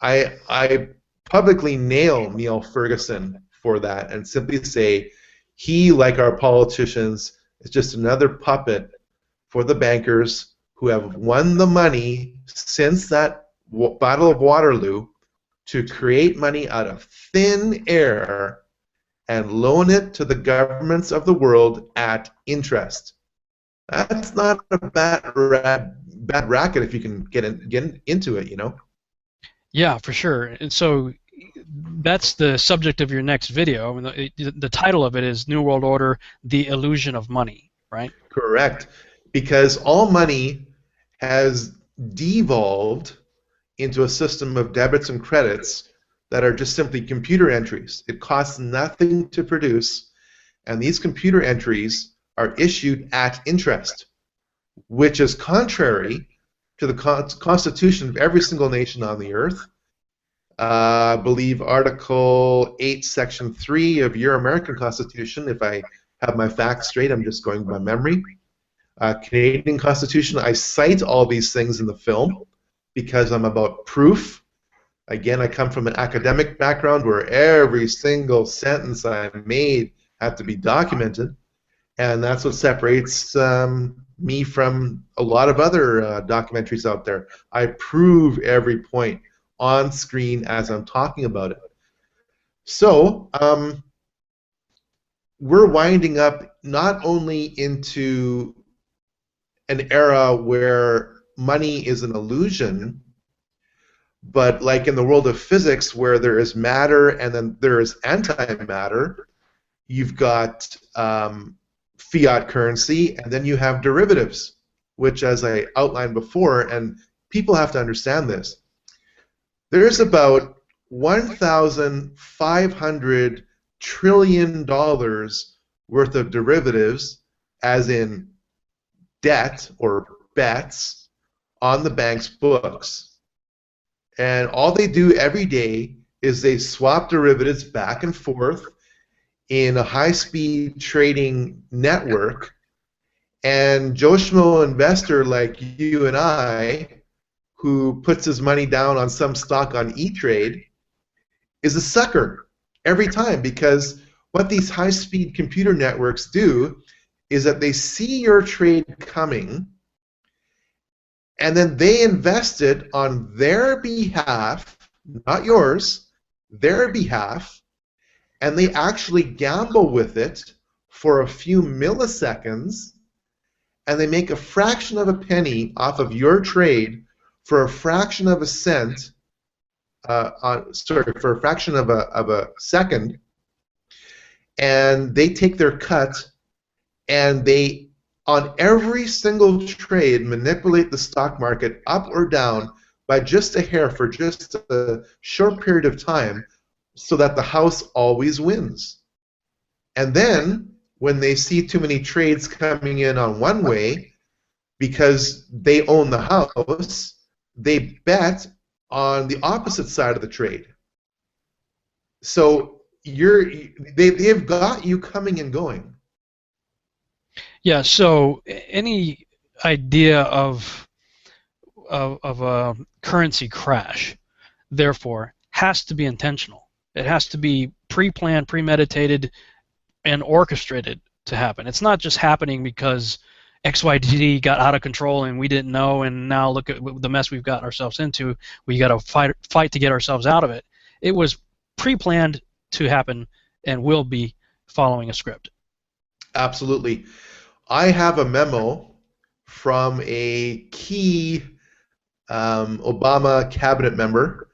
I publicly nail Niall Ferguson for that and simply say he, like our politicians, is just another puppet for the bankers who have won the money since that Battle of Waterloo to create money out of thin air and loan it to the governments of the world at interest. That's not a bad racket if you can get into it, you know? Yeah, for sure. And so that's the subject of your next video. I mean, the title of it is New World Order, The Illusion of Money, right? Correct. Because all money has devolved into a system of debits and credits that are just simply computer entries. It costs nothing to produce, and these computer entries are issued at interest, which is contrary to the constitution of every single nation on the earth. I believe Article 8, Section 3 of your American Constitution, if I have my facts straight, I'm just going by memory. Canadian Constitution, I cite all these things in the film because I'm about proof. Again, I come from an academic background where every single sentence I made had to be documented, and that's what separates me from a lot of other documentaries out there. I prove every point on screen as I'm talking about it. So we're winding up not only into an era where money is an illusion, but like in the world of physics where there is matter and then there is antimatter, you've got fiat currency, and then you have derivatives, which, as I outlined before, and people have to understand this, there's about $1,500 trillion worth of derivatives, as in debt or bets, on the bank's books. And all they do every day is they swap derivatives back and forth in a high-speed trading network, and Joe Schmo investor like you and I, who puts his money down on some stock on E-Trade, is a sucker every time, because what these high-speed computer networks do is that they see your trade coming, and then they invest it on their behalf, not yours, their behalf, and they actually gamble with it for a few milliseconds, and they make a fraction of a penny off of your trade for a fraction of a cent, for a fraction of a second, and they take their cut, and they, on every single trade, manipulate the stock market up or down by just a hair for just a short period of time, so that the house always wins. And then, when they see too many trades coming in on one way, because they own the house, they bet on the opposite side of the trade. So they've got you coming and going. Yeah. So any idea of a currency crash, therefore, has to be intentional. It has to be pre-planned, premeditated, and orchestrated to happen. It's not just happening because XYZ got out of control and we didn't know, and now look at the mess we've gotten ourselves into. We got to fight to get ourselves out of it. It was pre-planned to happen and will be following a script. Absolutely. I have a memo from a key Obama cabinet member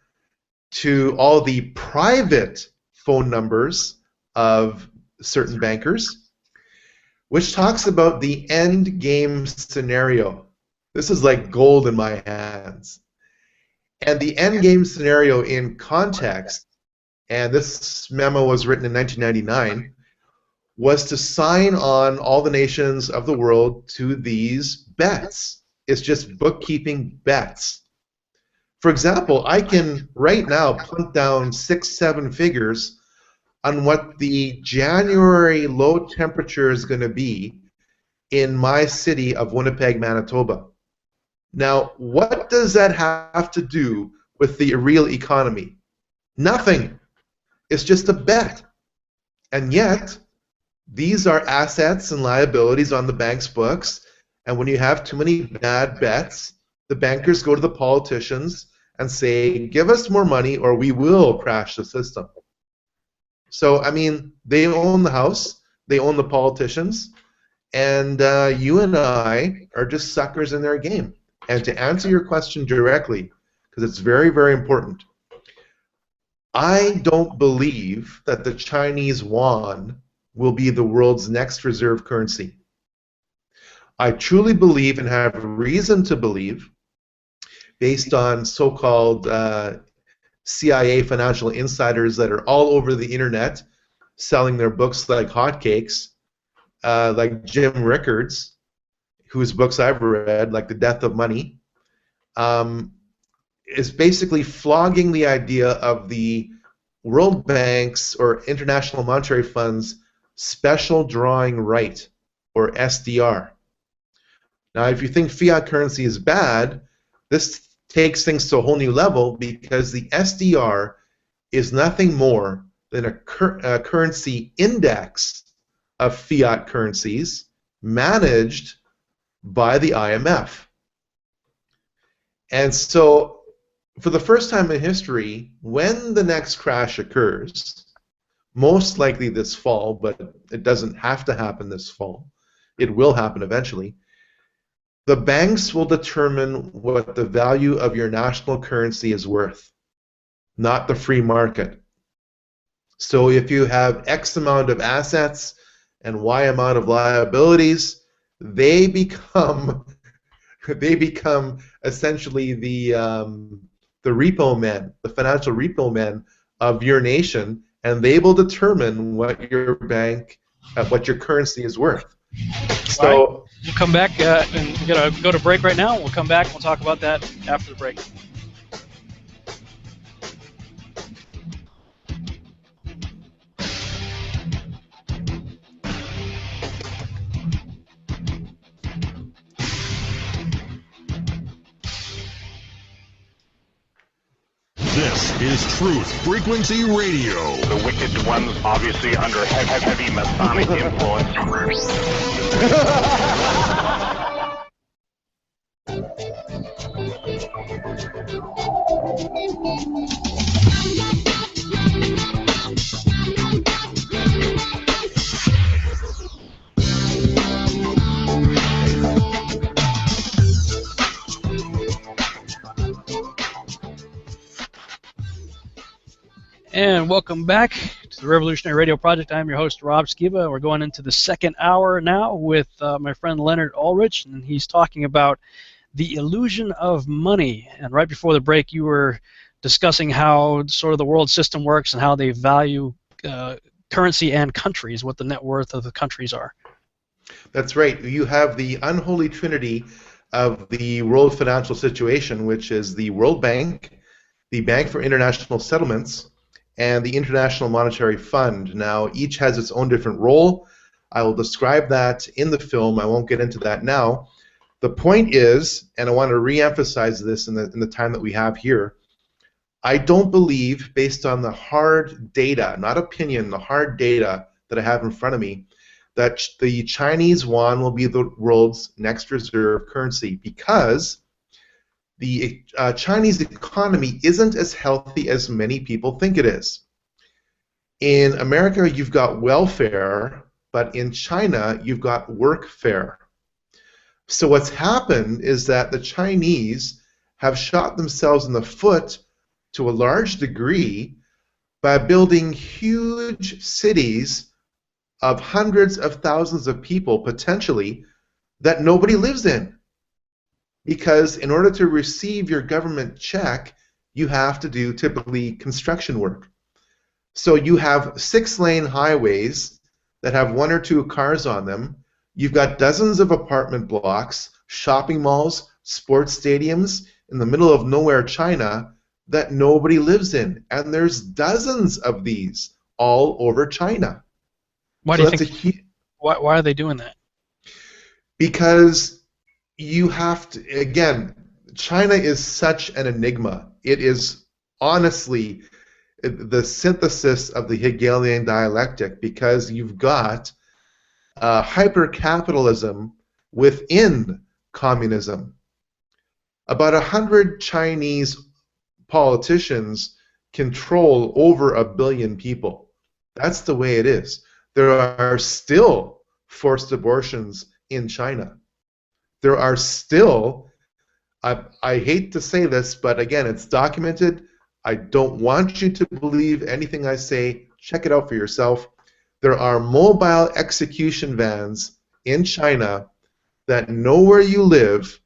to all the private phone numbers of certain bankers, which talks about the end game scenario. This is like gold in my hands. And the end game scenario in context, and this memo was written in 1999, was to sign on all the nations of the world to these bets. It's just bookkeeping bets. For example, I can right now plunk down 6-7 figures on what the January low temperature is going to be in my city of Winnipeg, Manitoba. Now, what does that have to do with the real economy? Nothing. It's just a bet. And yet, these are assets and liabilities on the bank's books, and when you have too many bad bets, the bankers go to the politicians and say, give us more money or we will crash the system. So, I mean, they own the house, they own the politicians, and you and I are just suckers in their game. And to answer your question directly, because it's very, very important, I don't believe that the Chinese yuan will be the world's next reserve currency. I truly believe and have reason to believe, based on so-called CIA financial insiders that are all over the internet selling their books like hotcakes, like Jim Rickards, whose books I've read, like The Death of Money, is basically flogging the idea of the World Bank's or International Monetary Fund's special drawing right, or SDR. Now, if you think fiat currency is bad, this takes things to a whole new level, because the SDR is nothing more than a currency index of fiat currencies managed by the IMF. And so, for the first time in history, when the next crash occurs, most likely this fall, but it doesn't have to happen this fall, it will happen eventually, the banks will determine what the value of your national currency is worth, not the free market. So if you have X amount of assets and Y amount of liabilities, they become essentially the repo men, the financial repo men of your nation, and they will determine what your bank, what your currency is worth. So we'll come back, and we're going to go to break right now. We'll come back and we'll talk about that after the break. This is Truth Frequency Radio. The wicked ones obviously under heavy Masonic influence. And welcome back to the Revolutionary Radio Project. I'm your host, Rob Skiba. We're going into the second hour now with my friend Leonard Ulrich, and he's talking about the illusion of money. And right before the break, you were discussing how sort of the world system works and how they value currency and countries, what the net worth of the countries are. That's right. You have the unholy trinity of the world financial situation, which is the World Bank, the Bank for International Settlements, and the International Monetary Fund. Now, each has its own different role. I will describe that in the film. I won't get into that now. The point is, and I want to re-emphasize this in the time that we have here, I don't believe, based on the hard data, not opinion, the hard data that I have in front of me, that the Chinese yuan will be the world's next reserve currency, because the Chinese economy isn't as healthy as many people think it is. In America, you've got welfare, but in China, you've got workfare. So what's happened is that the Chinese have shot themselves in the foot to a large degree by building huge cities of hundreds of thousands of people, potentially, that nobody lives in. Because in order to receive your government check, you have to do typically construction work. So you have 6-lane highways that have 1 or 2 cars on them. You've got dozens of apartment blocks, shopping malls, sports stadiums in the middle of nowhere China that nobody lives in. And there's dozens of these all over China. Why do you think? Why are they doing that? Because you have to, again, China is such an enigma. It is honestly the synthesis of the Hegelian dialectic, because you've got hyper-capitalism within communism. About 100 Chinese politicians control over 1 billion people. That's the way it is. There are still forced abortions in China. There are still, I hate to say this, but again, it's documented. I don't want you to believe anything I say. Check it out for yourself. There are mobile execution vans in China that know where you live,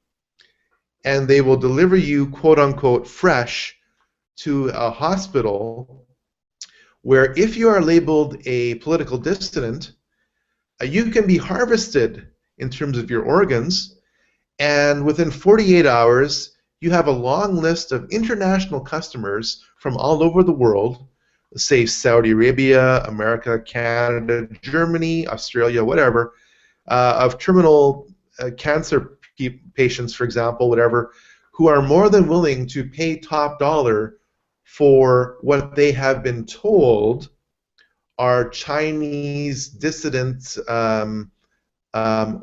and they will deliver you, quote unquote, fresh to a hospital where, if you are labeled a political dissident, you can be harvested in terms of your organs, and within 48 hours, you have a long list of international customers from all over the world, say Saudi Arabia, America, Canada, Germany, Australia, whatever, of terminal cancer patients, for example, whatever, who are more than willing to pay top dollar for what they have been told are Chinese dissident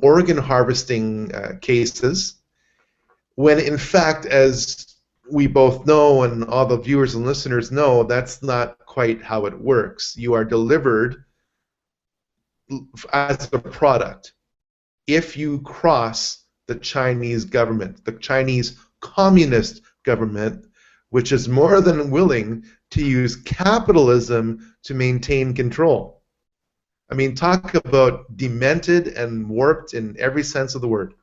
organ harvesting cases, when in fact, as we both know and all the viewers and listeners know, that's not quite how it works. You are delivered as a product if you cross the Chinese government, the Chinese communist government, which is more than willing to use capitalism to maintain control. I mean, talk about demented and warped in every sense of the word.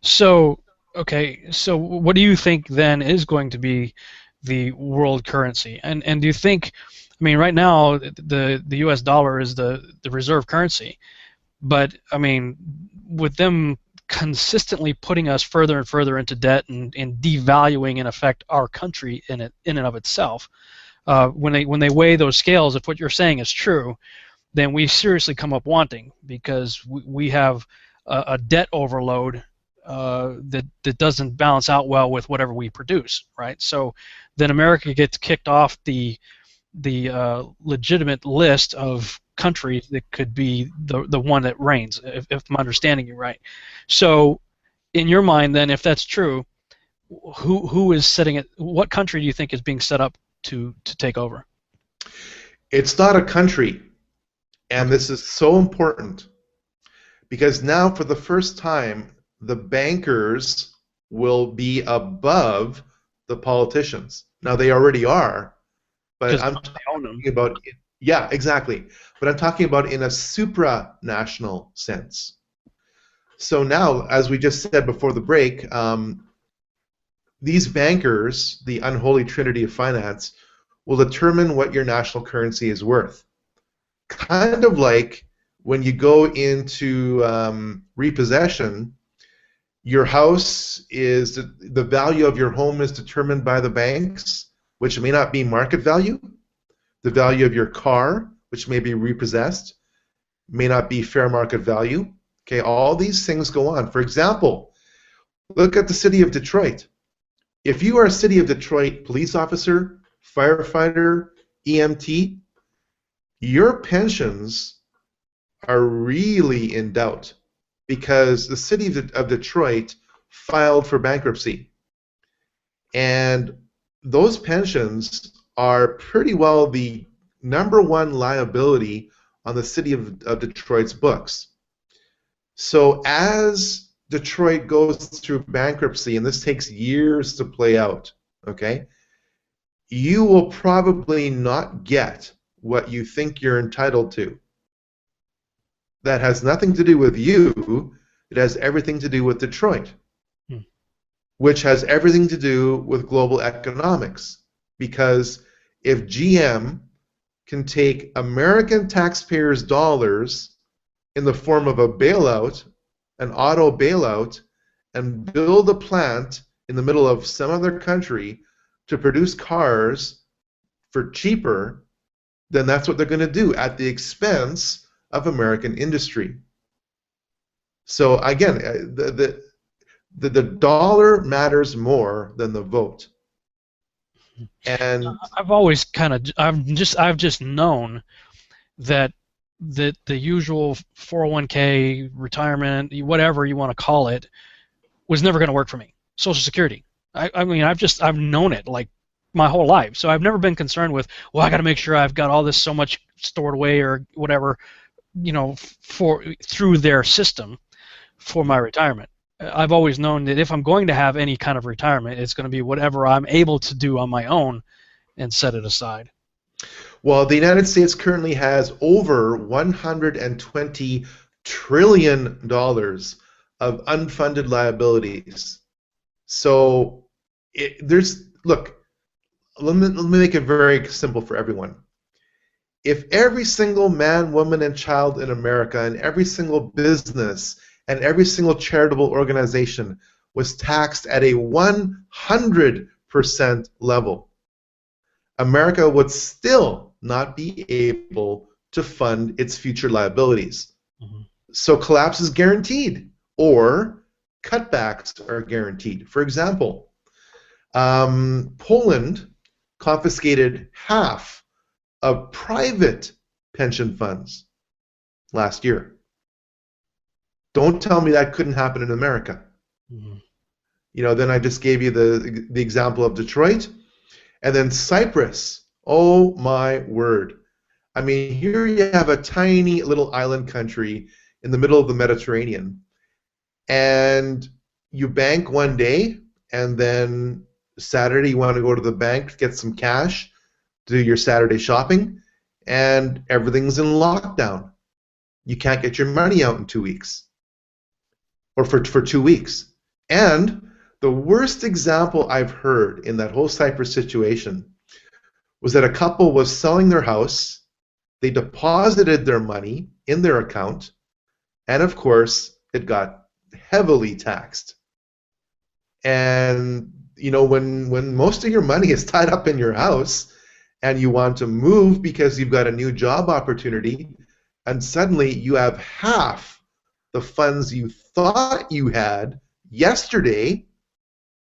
So, okay, so what do you think then is going to be the world currency? And do you think, I mean, right now the US dollar is the reserve currency, but I mean, with them consistently putting us further and further into debt and devaluing in effect our country in and of itself, when they weigh those scales, if what you're saying is true, then we seriously come up wanting, because we have a debt overload that doesn't balance out well with whatever we produce, right? So then America gets kicked off the legitimate list of countries that could be the one that reigns, if I'm understanding you right. So in your mind then, if that's true, who is setting it? What country do you think is being set up to take over? It's not a country, and this is so important, because now for the first time the bankers will be above the politicians. Now they already are, but I'm talking about, yeah, exactly. But I'm talking about in a supranational sense. So now, as we just said before the break, these bankers, the unholy trinity of finance, will determine what your national currency is worth. Kind of like when you go into repossession, your house is, the value of your home is determined by the banks, which may not be market value. The value of your car, which may be repossessed, may not be fair market value. Okay, all these things go on. For example, look at the city of Detroit. If you are a city of Detroit police officer, firefighter, EMT, your pensions are really in doubt because the city of Detroit filed for bankruptcy. And those pensions are pretty well the #1 liability on the city of Detroit's books. So as Detroit goes through bankruptcy, and this takes years to play out, okay, you will probably not get what you think you're entitled to. That has nothing to do with you. It has everything to do with Detroit, which has everything to do with global economics. Because if GM can take American taxpayers' dollars in the form of a bailout, an auto bailout, and build a plant in the middle of some other country to produce cars for cheaper, then that's what they're going to do at the expense of American industry. So again, the dollar matters more than the vote. And I've always I've just known that the usual 401k, retirement, whatever you want to call it, was never going to work for me. Social Security. I mean, I've known it like my whole life. So I've never been concerned with, well, I got to make sure I've got all this so much stored away or whatever, you know, through their system for my retirement. I've always known that if I'm going to have any kind of retirement, it's going to be whatever I'm able to do on my own and set it aside. Well, the United States currently has over $120 trillion of unfunded liabilities. So look, let me make it very simple for everyone. If every single man, woman, and child in America, and every single business, and every single charitable organization was taxed at a 100% level, America would still not be able to fund its future liabilities. So collapse is guaranteed, or cutbacks are guaranteed. For example, Poland confiscated half of private pension funds last year. Don't tell me that couldn't happen in America. You know, then I just gave you the example of Detroit, and then Cyprus. Oh my word! I mean, here you have a tiny little island country in the middle of the Mediterranean, and you bank one day, and then Saturday you want to go to the bank to get some cash, do your Saturday shopping, and everything's in lockdown. You can't get your money out in 2 weeks. Or for 2 weeks. And the worst example I've heard in that whole Cyprus situation was that a couple was selling their house, they deposited their money in their account, and of course it got heavily taxed. And you know, when most of your money is tied up in your house and you want to move because you've got a new job opportunity, and suddenly you have half the funds you thought you had yesterday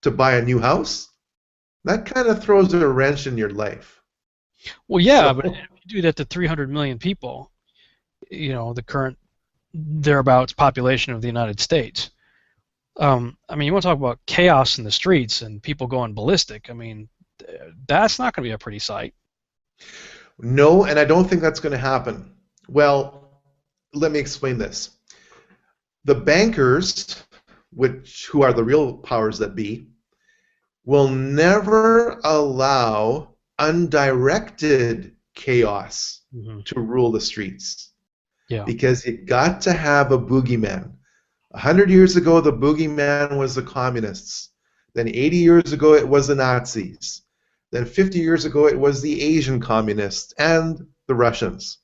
to buy a new house, that kind of throws a wrench in your life. Well, yeah, but if you do that to 300 million people, you know, the current thereabouts population of the United States, I mean, you want to talk about chaos in the streets and people going ballistic. I mean, that's not going to be a pretty sight. No, and I don't think that's going to happen. Well, let me explain this. The bankers, who are the real powers that be, will never allow undirected chaos to rule the streets. Yeah. Because you got to have a boogeyman. 100 years ago, the boogeyman was the communists. Then 80 years ago, it was the Nazis. Then 50 years ago, it was the Asian communists and the Russians.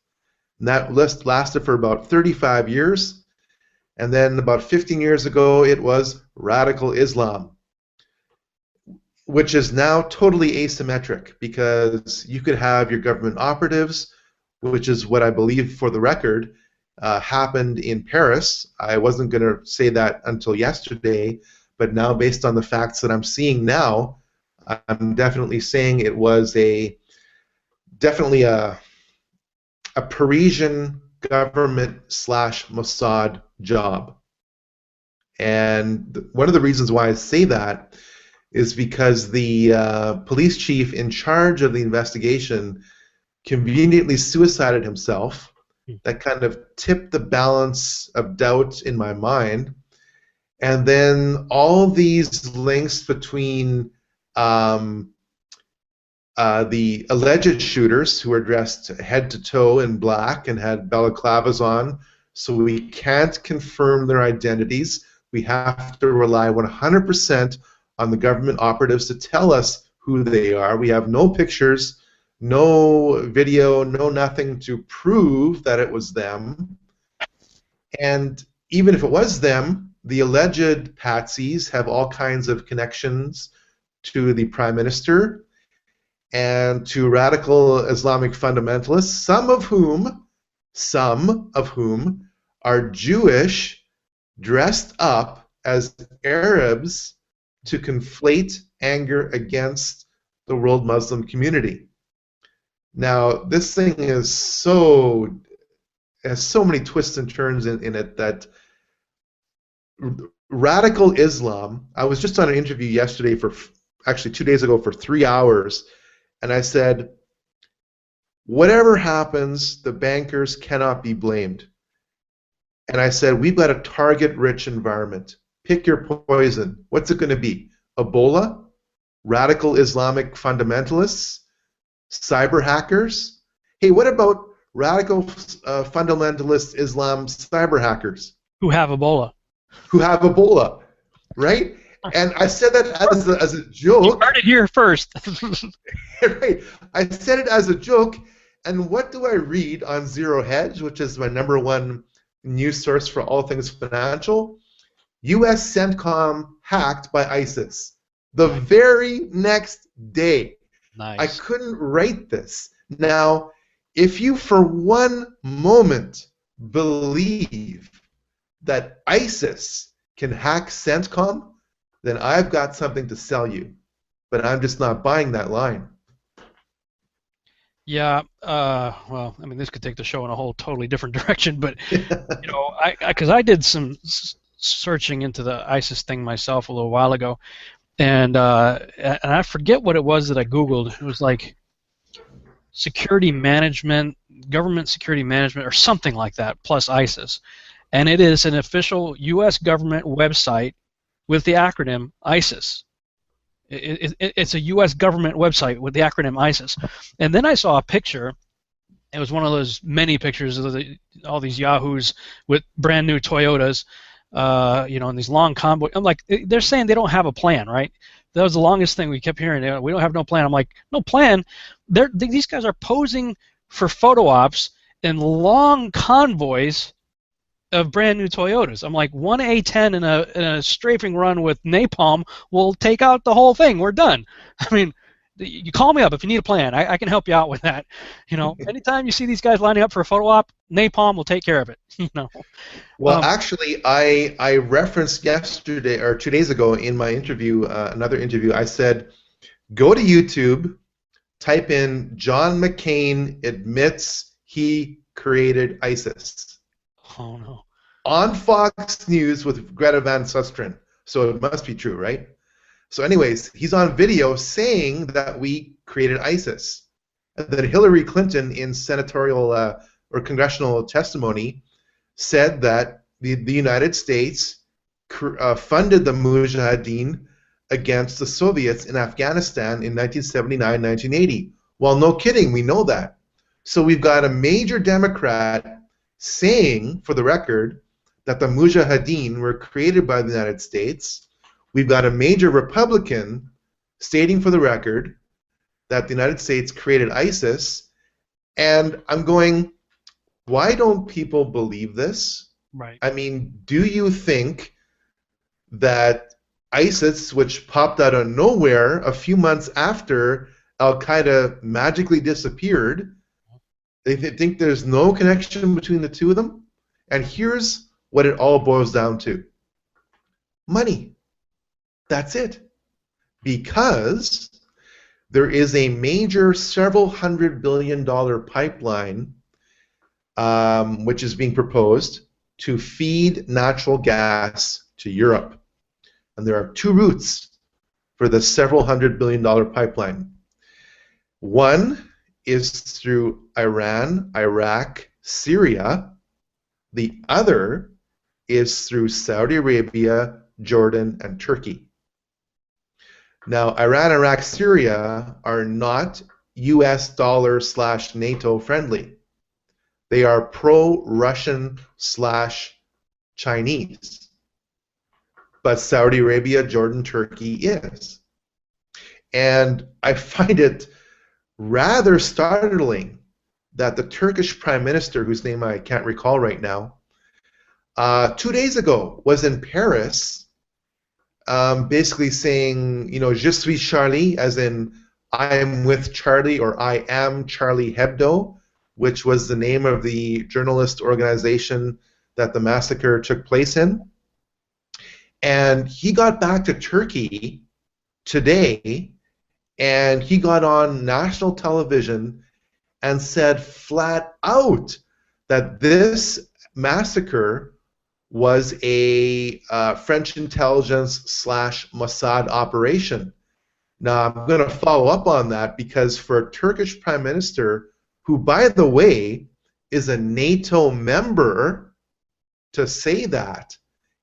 And that list lasted for about 35 years. And then about 15 years ago, it was radical Islam, which is now totally asymmetric, because you could have your government operatives, which is what I believe, for the record, happened in Paris. I wasn't going to say that until yesterday, but now, based on the facts that I'm seeing now, I'm definitely saying it was definitely a Parisian government / Mossad job. And one of the reasons why I say that is because the police chief in charge of the investigation conveniently suicided himself. That kind of tipped the balance of doubt in my mind. And then all these links between the alleged shooters, who were dressed head to toe in black and had balaclavas on, so we can't confirm their identities. We have to rely 100% on the government operatives to tell us who they are. We have no pictures, no video, no nothing to prove that it was them. And even if it was them, the alleged patsies have all kinds of connections to the Prime Minister and to radical Islamic fundamentalists, some of whom are Jewish, dressed up as Arabs to conflate anger against the world Muslim community. Now, this thing is has so many twists and turns in it that radical Islam, I was just on an interview yesterday, actually 2 days ago, for 3 hours, and I said, whatever happens, the bankers cannot be blamed. And I said, we've got a target-rich environment. Pick your poison. What's it going to be? Ebola? Radical Islamic fundamentalists? Cyber hackers? Hey, what about radical fundamentalist Islam cyber hackers? Who have Ebola. Who have Ebola, right? And I said that as a joke. You heard it here first. Right. I said it as a joke, and what do I read on Zero Hedge, which is my #1 news source for all things financial? U.S. CENTCOM hacked by ISIS. The very next day. Nice. I couldn't write this. Now, if you for one moment believe that ISIS can hack CENTCOM, then I've got something to sell you. But I'm just not buying that line. Yeah, well, I mean, this could take the show in a whole totally different direction, but, you know, because I did some searching into the ISIS thing myself a little while ago, and I forget what it was that I Googled. It was like security management, government security management, or something like that, plus ISIS. And it is an official U.S. government website with the acronym ISIS. It's a U.S. government website with the acronym ISIS. And then I saw a picture. It was one of those many pictures of all these yahoos with brand new Toyotas, you know, and these long convoy. I'm like, they're saying they don't have a plan, right? That was the longest thing we kept hearing. We don't have no plan. I'm like, no plan? These guys are posing for photo ops in long convoys of brand new Toyotas. I'm like, one A10 in a strafing run with napalm will take out the whole thing. We're done. I mean, you call me up if you need a plan. I can help you out with that. You know, anytime you see these guys lining up for a photo op, napalm will take care of it. You know. Well, actually, I referenced yesterday or 2 days ago in my interview, another interview. I said, go to YouTube, type in John McCain admits he created ISIS. Oh no. On Fox News with Greta Van Susteren. So it must be true, right? So anyways, he's on video saying that we created ISIS. And then Hillary Clinton in senatorial or congressional testimony said that the United States funded the Mujahideen against the Soviets in Afghanistan in 1979-1980. Well, no kidding, we know that. So we've got a major Democrat saying, for the record, that the Mujahideen were created by the United States. We've got a major Republican stating for the record that the United States created ISIS, and I'm going, why don't people believe this? Right. I mean, do you think that ISIS, which popped out of nowhere a few months after Al-Qaeda magically disappeared, they think there's no connection between the two of them? And here's what it all boils down to. Money. That's it. Because there is a major several $100 billion pipeline which is being proposed to feed natural gas to Europe. And there are two routes for the several $100 billion pipeline. One is through Iran, Iraq, Syria. The other is through Saudi Arabia, Jordan, and Turkey. Now, Iran, Iraq, Syria are not US dollar / NATO friendly. They are pro-Russian / Chinese. But Saudi Arabia, Jordan, Turkey is. And I find it rather startling that the Turkish Prime Minister, whose name I can't recall right now, 2 days ago was in Paris basically saying, you know, je suis Charlie, as in I am with Charlie, or I am Charlie Hebdo, which was the name of the journalist organization that the massacre took place in. And he got back to Turkey today, and he got on national television and said flat out that this massacre was a French intelligence / Mossad operation. Now, I'm going to follow up on that, because for a Turkish prime minister, who, by the way, is a NATO member, to say that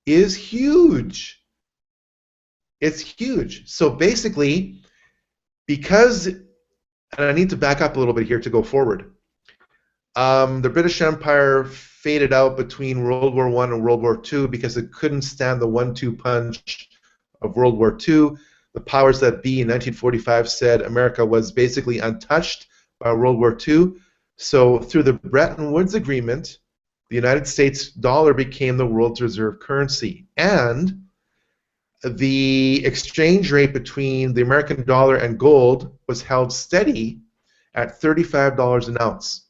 is huge. It's huge. So basically, because, and I need to back up a little bit here to go forward, the British Empire faded out between World War I and World War II because it couldn't stand the 1-2 punch of World War II. The powers that be in 1945 said America was basically untouched by World War II. So through the Bretton Woods Agreement, the United States dollar became the world's reserve currency. And the exchange rate between the American dollar and gold was held steady at $35 an ounce.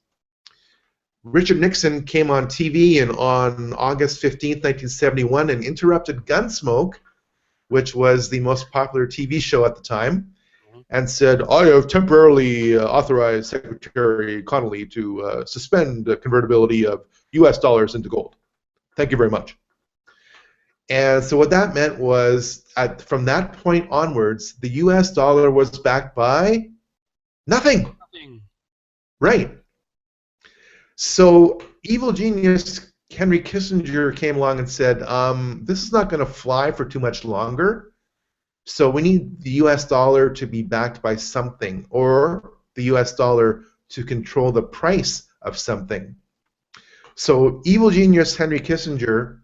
Richard Nixon came on TV and on August 15, 1971, and interrupted Gunsmoke, which was the most popular TV show at the time, and said, I have temporarily authorized Secretary Connolly to suspend the convertibility of US dollars into gold. Thank you very much. And so what that meant was, from that point onwards, the US dollar was backed by nothing. Right. So evil genius Henry Kissinger came along and said, this is not going to fly for too much longer, so we need the US dollar to be backed by something, or the US dollar to control the price of something. So evil genius Henry Kissinger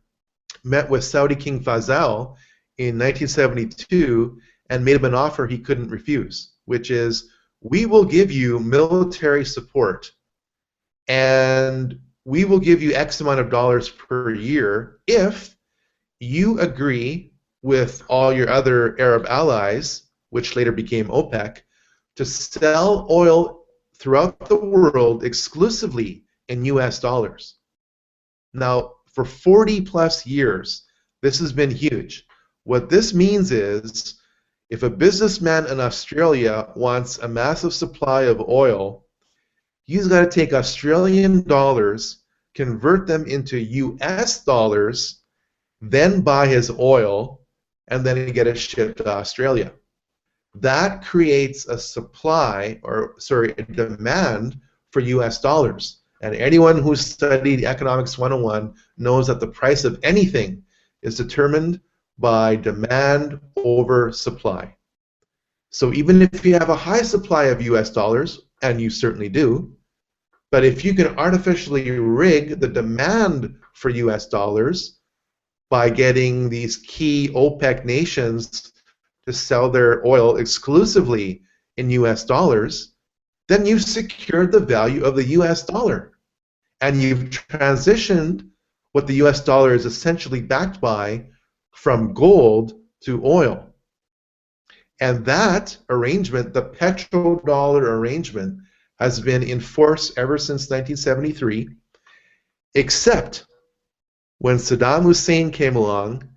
met with Saudi King Faisal in 1972 and made him an offer he couldn't refuse, which is, we will give you military support, and we will give you X amount of dollars per year if you agree with all your other Arab allies, which later became OPEC, to sell oil throughout the world exclusively in US dollars. Now, for 40 plus years, this has been huge. What this means is, if a businessman in Australia wants a massive supply of oil, he's got to take Australian dollars, convert them into US dollars, then buy his oil, and then get it shipped to Australia. That creates a supply, or sorry, a demand for US dollars. And anyone who's studied Economics 101 knows that the price of anything is determined by demand over supply. So even if you have a high supply of US dollars, and you certainly do, but if you can artificially rig the demand for US dollars, by getting these key OPEC nations to sell their oil exclusively in US dollars, then you've secured the value of the US dollar. And you've transitioned what the US dollar is essentially backed by from gold to oil. And that arrangement, the petrodollar arrangement, has been in force ever since 1973, except when Saddam Hussein came along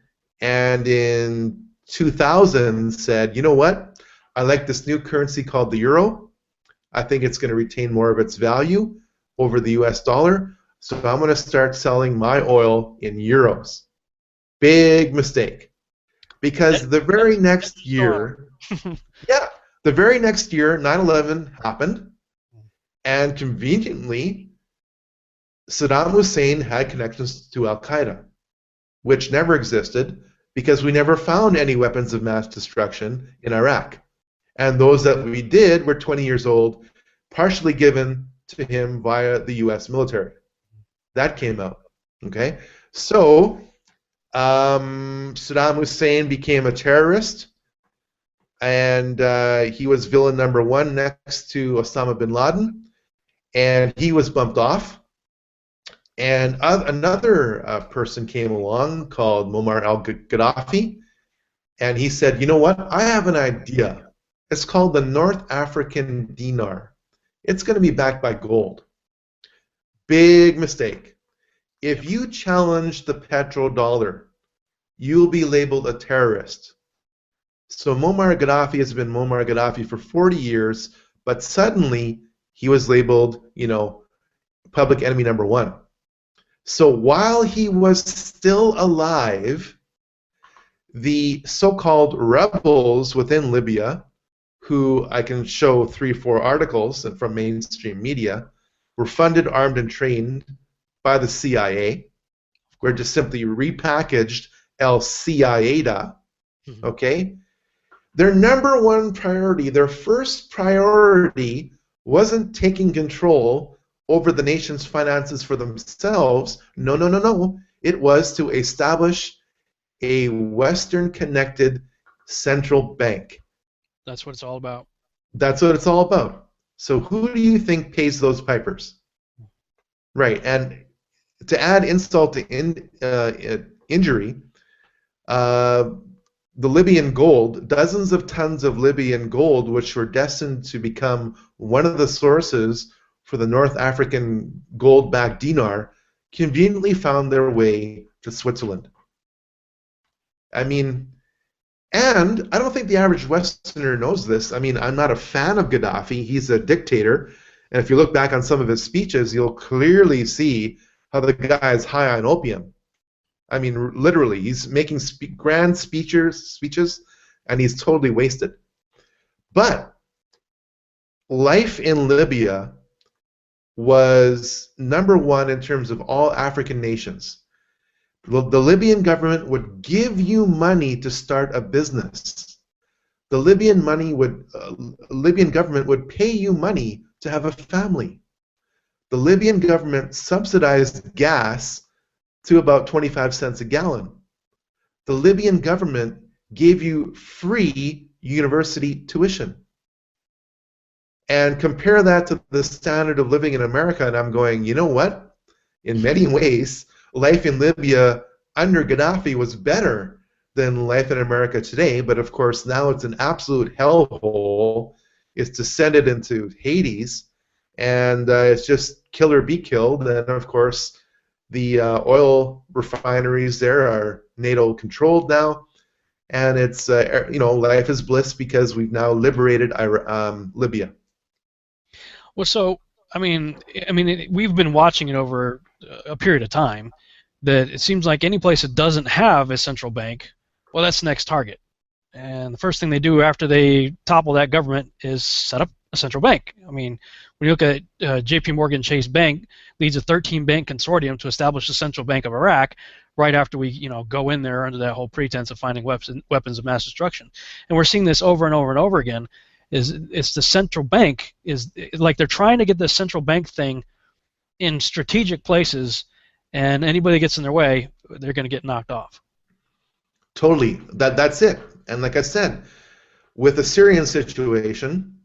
and in 2000 said, you know what, I like this new currency called the euro. I think it's going to retain more of its value over the US dollar, so I'm going to start selling my oil in euros. Big mistake. Because the very next year, the very next year, 9/11 happened, and conveniently, Saddam Hussein had connections to Al-Qaeda, which never existed because we never found any weapons of mass destruction in Iraq. And those that we did were 20 years old, partially given to him via the U.S. military. That came out. Okay? So, Saddam Hussein became a terrorist, and he was villain number one next to Osama bin Laden, and he was bumped off. And another person came along called Muammar al-Gaddafi, and he said, you know what, I have an idea. It's called the North African dinar. It's going to be backed by gold. Big mistake. If you challenge the petrodollar, you'll be labeled a terrorist. So Muammar Gaddafi has been Muammar Gaddafi for 40 years, but suddenly he was labeled, you know, public enemy number one. So while he was still alive, the so-called rebels within Libya, who I can show 3 or 4 articles from mainstream media, were funded, armed, and trained by the CIA. We're just simply repackaged El Ciada, okay? Their number one priority, their first priority, wasn't taking control over the nation's finances for themselves. No, no, no, no. It was to establish a Western-connected central bank. That's what it's all about. That's what it's all about. So who do you think pays those pipers? Right, and to add insult to injury, the Libyan gold, dozens of tons of Libyan gold, which were destined to become one of the sources for the North African gold-backed dinar, conveniently found their way to Switzerland. I mean, and I don't think the average Westerner knows this. I mean, I'm not a fan of Gaddafi. He's a dictator. And if you look back on some of his speeches, you'll clearly see how the guy is high on opium. I mean, literally, he's making grand speeches, and he's totally wasted. But life in Libya was number one in terms of all African nations. The Libyan government would give you money to start a business. The Libyan government would pay you money to have a family. The Libyan government subsidized gas to about 25 cents a gallon. The Libyan government gave you free university tuition. And compare that to the standard of living in America, and I'm going, you know what? In many ways, life in Libya under Gaddafi was better than life in America today, but of course now it's an absolute hellhole. It's descended into Hades, and it's just kill or be killed. And of course, the oil refineries there are NATO controlled now, and it's you know, life is bliss because we've now liberated Libya. Well, so I mean, we've been watching it over a period of time. That it seems like any place that doesn't have a central bank, well, that's the next target. And the first thing they do after they topple that government is set up a central bank. I mean, when you look at J.P. Morgan Chase Bank leads a 13-bank consortium to establish the central bank of Iraq right after we, you know, go in there under that whole pretense of finding weapons of mass destruction. And we're seeing this over and over and over again. It's the central bank is like they're trying to get the central bank thing in strategic places, and anybody that gets in their way, they're going to get knocked off. Totally. That's it. And like I said, with the Syrian situation,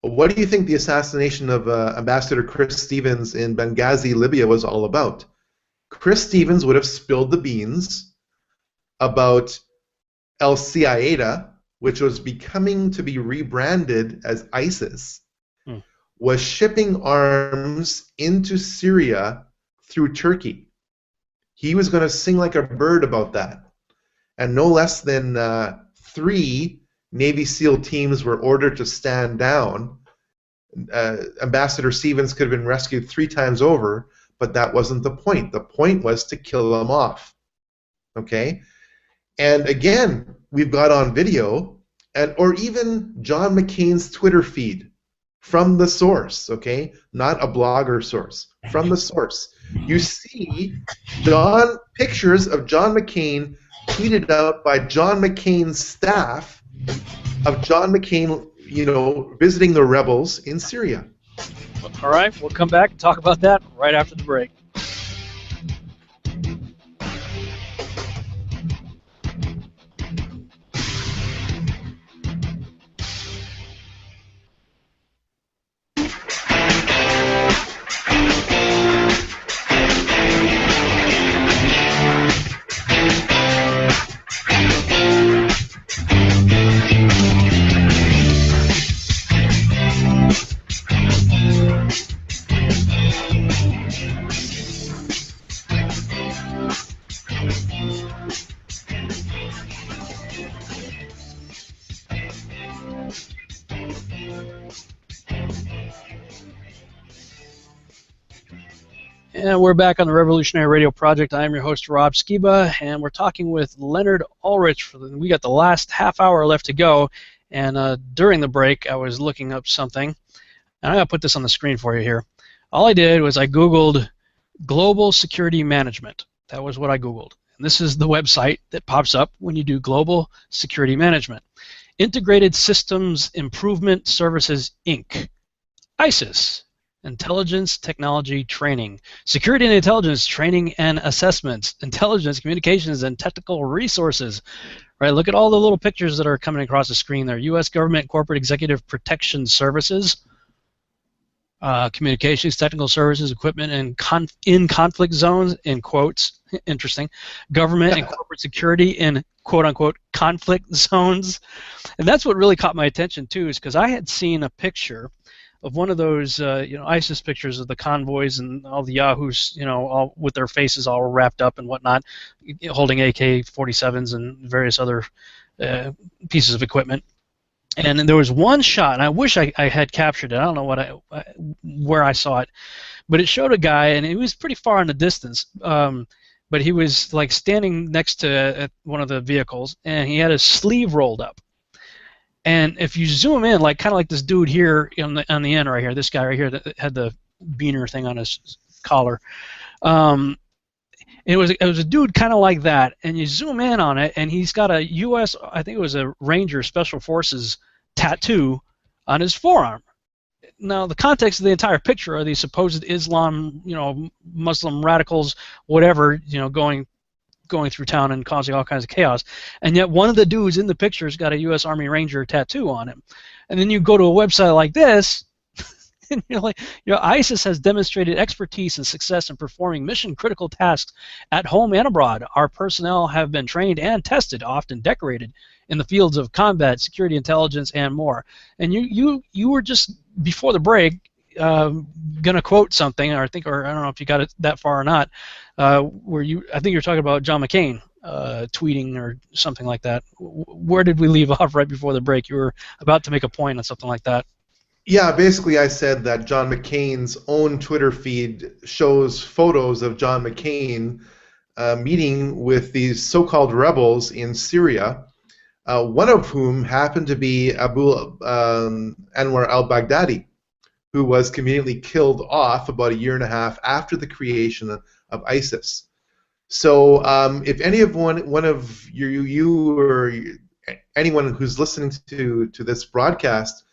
what do you think the assassination of Ambassador Chris Stevens in Benghazi, Libya was all about? Chris Stevens would have spilled the beans about El Qaeda, which was becoming to be rebranded as ISIS, was shipping arms into Syria through Turkey. He was going to sing like a bird about that. And no less than 3 Navy SEAL teams were ordered to stand down. Ambassador Stevens could have been rescued 3 times over, but that wasn't the point. The point was to kill him off. Okay? And again, we've got on video, or even John McCain's Twitter feed from the source, okay? Not a blogger source, from the source. You see pictures of John McCain tweeted out by John McCain's staff of John McCain, visiting the rebels in Syria. All right, we'll come back and talk about that right after the break. And we're back on the Revolutionary Radio Project. I am your host, Rob Skiba, and we're talking with Leonard Ulrich. We got the last half hour left to go, and during the break, I was looking up something, and I'm going to put this on the screen for you here. All I did was I Googled Global Security Management. That was what I Googled. And this is the website that pops up when you do Global Security Management. Integrated Systems Improvement Services, Inc. ISIS. Intelligence Technology Training, Security and Intelligence Training and Assessments, Intelligence, Communications, and Technical Resources. Right, look at all the little pictures that are coming across the screen there. U.S. Government Corporate Executive Protection Services, Communications, Technical Services, Equipment, and in conflict zones, in quotes, interesting, Government and Corporate Security in quote-unquote conflict zones. And that's what really caught my attention, too, is because I had seen a picture of one of those, ISIS pictures of the convoys and all the yahoos, all with their faces all wrapped up and whatnot, holding AK-47s and various other pieces of equipment. And then there was one shot, and I wish I had captured it. I don't know where I saw it, but it showed a guy, and he was pretty far in the distance. But he was like standing next to one of the vehicles, and he had his sleeve rolled up. And if you zoom in, kind of like this dude here on the end right here, this guy right here that had the beaner thing on his collar, it was a dude kind of like that. And you zoom in on it, and he's got a U.S. I think it was a Ranger Special Forces tattoo on his forearm. Now, the context of the entire picture are these supposed Islam, Muslim radicals, whatever, going through town and causing all kinds of chaos, and yet one of the dudes in the picture has got a U.S. Army Ranger tattoo on him. And then you go to a website like this, and you're like, ISIS has demonstrated expertise and success in performing mission-critical tasks at home and abroad. Our personnel have been trained and tested, often decorated, in the fields of combat, security, intelligence, and more. And you were just before the break gonna quote something, or I don't know if you got it that far or not, where I think you're talking about John McCain tweeting or something like that. Where did we leave off right before the break? You were about to make a point on something like that. Yeah, basically I said that John McCain's own Twitter feed shows photos of John McCain meeting with these so-called rebels in Syria, one of whom happened to be Abu Anwar al-Baghdadi, who was conveniently killed off about a year and a half after the creation of ISIS. So if one of you or anyone who's listening to this broadcast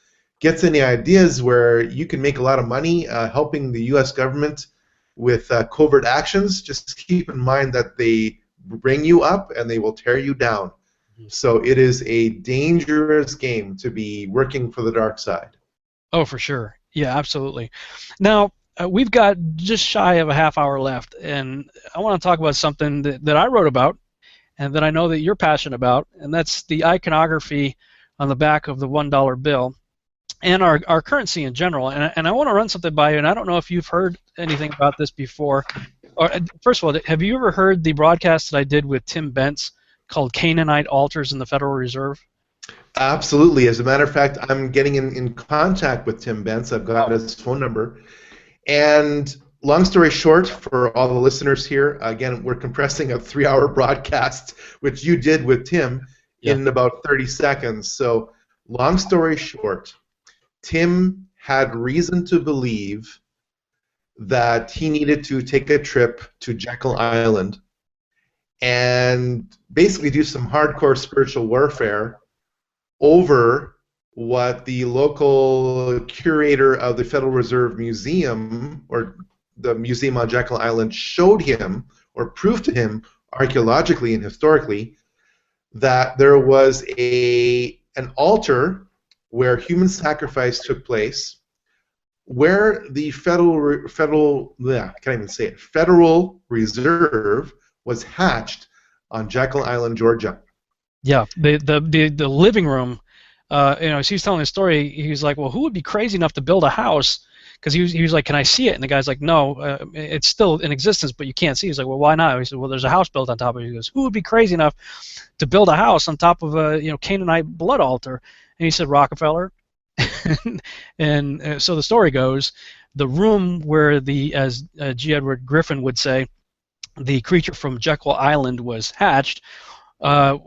gets any ideas where you can make a lot of money helping the U.S. government with covert actions, just keep in mind that they bring you up and they will tear you down. So it is a dangerous game to be working for the dark side. Oh, for sure. Yeah, absolutely. Now, we've got just shy of a half hour left, and I want to talk about something that I wrote about and that I know that you're passionate about, and that's the iconography on the back of the $1 bill and our currency in general. And I want to run something by you, and I don't know if you've heard anything about this before. Or, first of all, have you ever heard the broadcast that I did with Tim Bentz called Canaanite Altars in the Federal Reserve? Absolutely. As a matter of fact, I'm getting in contact with Tim Bentz. I've got his phone number. And long story short, for all the listeners here, again, we're compressing a 3-hour broadcast, which you did with Tim, in about 30 seconds. So long story short, Tim had reason to believe that he needed to take a trip to Jekyll Island and basically do some hardcore spiritual warfare over what the local curator of the Federal Reserve Museum, or the museum on Jekyll Island, showed him or proved to him archaeologically and historically that there was an altar where human sacrifice took place, where the Federal Reserve was hatched on Jekyll Island, Georgia. Yeah, the living room. As he was telling the story, he was like, "Well, who would be crazy enough to build a house?" Because he was like, "Can I see it?" And the guy's like, "No, it's still in existence, but you can't see it." He's like, "Well, why not?" He said, "Well, there's a house built on top of it." He goes, "Who would be crazy enough to build a house on top of a Canaanite blood altar?" And he said, "Rockefeller." And so the story goes, the room where as G. Edward Griffin would say, the creature from Jekyll Island was hatched,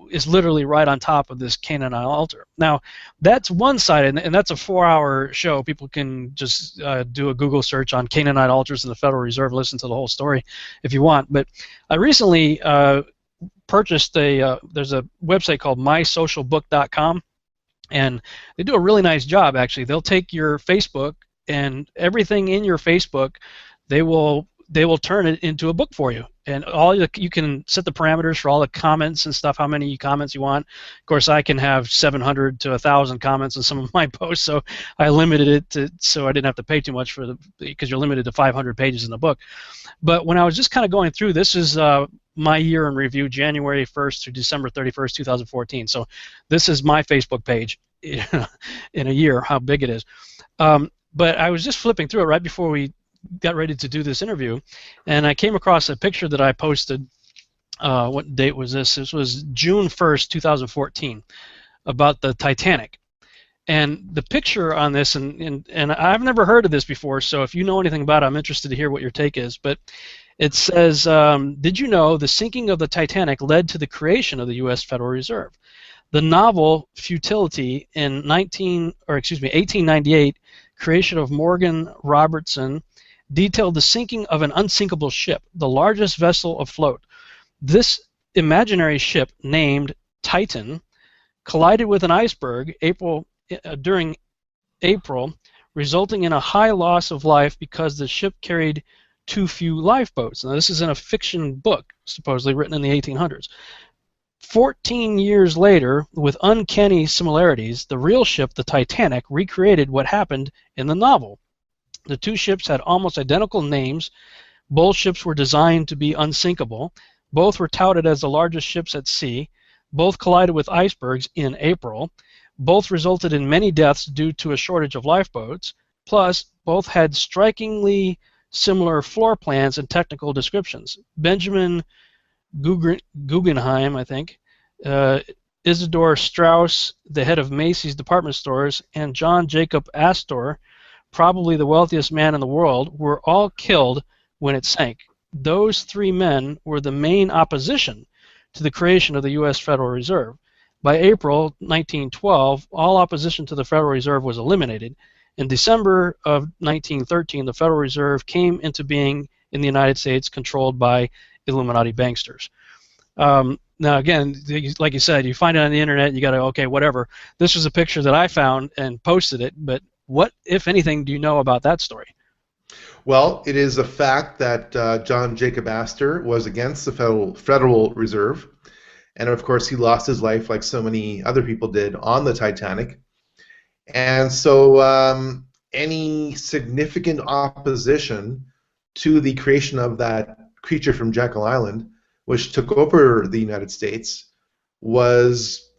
is literally right on top of this Canaanite altar. Now, that's one side, and that's a 4-hour show. People can just do a Google search on Canaanite altars in the Federal Reserve, listen to the whole story if you want. But I recently purchased there's a website called mysocialbook.com, and they do a really nice job, actually. They'll take your Facebook, and everything in your Facebook, they will turn it into a book for you. And you can set the parameters for all the comments and stuff, how many comments you want. Of course, I can have 700 to 1,000 comments on some of my posts, so I limited it so I didn't have to pay too much because you're limited to 500 pages in the book. But when I was just kind of going through, this is my year in review, January 1st through December 31st, 2014. So this is my Facebook page in a year, how big it is. But I was just flipping through it right before we got ready to do this interview, and I came across a picture that I posted. What date was this? This was June 1st, 2014, about the Titanic. And the picture on this, and I've never heard of this before, so if you know anything about it, I'm interested to hear what your take is. But it says, did you know the sinking of the Titanic led to the creation of the U.S. Federal Reserve? The novel Futility in 1898, creation of Morgan Robertson, detailed the sinking of an unsinkable ship, the largest vessel afloat. This imaginary ship, named Titan, collided with an iceberg during April, resulting in a high loss of life because the ship carried too few lifeboats. Now, this is in a fiction book, supposedly written in the 1800s. 14 years later, with uncanny similarities, the real ship, the Titanic, recreated what happened in the novel. The two ships had almost identical names. Both ships were designed to be unsinkable. Both were touted as the largest ships at sea. Both collided with icebergs in April. Both resulted in many deaths due to a shortage of lifeboats. Plus, both had strikingly similar floor plans and technical descriptions. Benjamin Guggenheim, I think, Isidore Strauss, the head of Macy's department stores, and John Jacob Astor, probably the wealthiest man in the world, were all killed when it sank. Those three men were the main opposition to the creation of the U.S. Federal Reserve. By April 1912, all opposition to the Federal Reserve was eliminated. In December of 1913, the Federal Reserve came into being in the United States, controlled by Illuminati banksters. Now, again, like you said, you find it on the internet, you got to, okay, whatever. This was a picture that I found and posted it, but what, if anything, do you know about that story? Well, it is a fact that John Jacob Astor was against the Federal Reserve, and of course he lost his life like so many other people did on the Titanic. And so any significant opposition to the creation of that creature from Jekyll Island, which took over the United States, was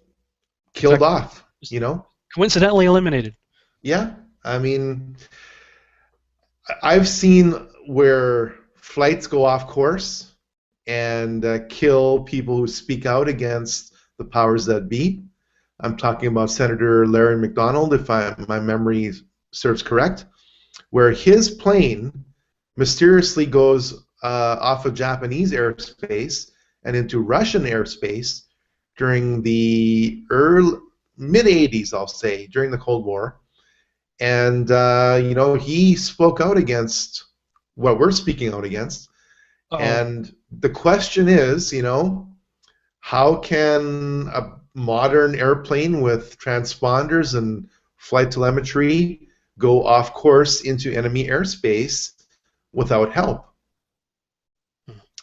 killed off, you know? Coincidentally eliminated. Yeah, I mean, I've seen where flights go off course and kill people who speak out against the powers that be. I'm talking about Senator Larry McDonald, if my memory serves correct, where his plane mysteriously goes off of Japanese airspace and into Russian airspace during the mid-'80s, I'll say, during the Cold War. And, you know, he spoke out against what we're speaking out against. Uh-oh. And the question is, you know, how can a modern airplane with transponders and flight telemetry go off course into enemy airspace without help?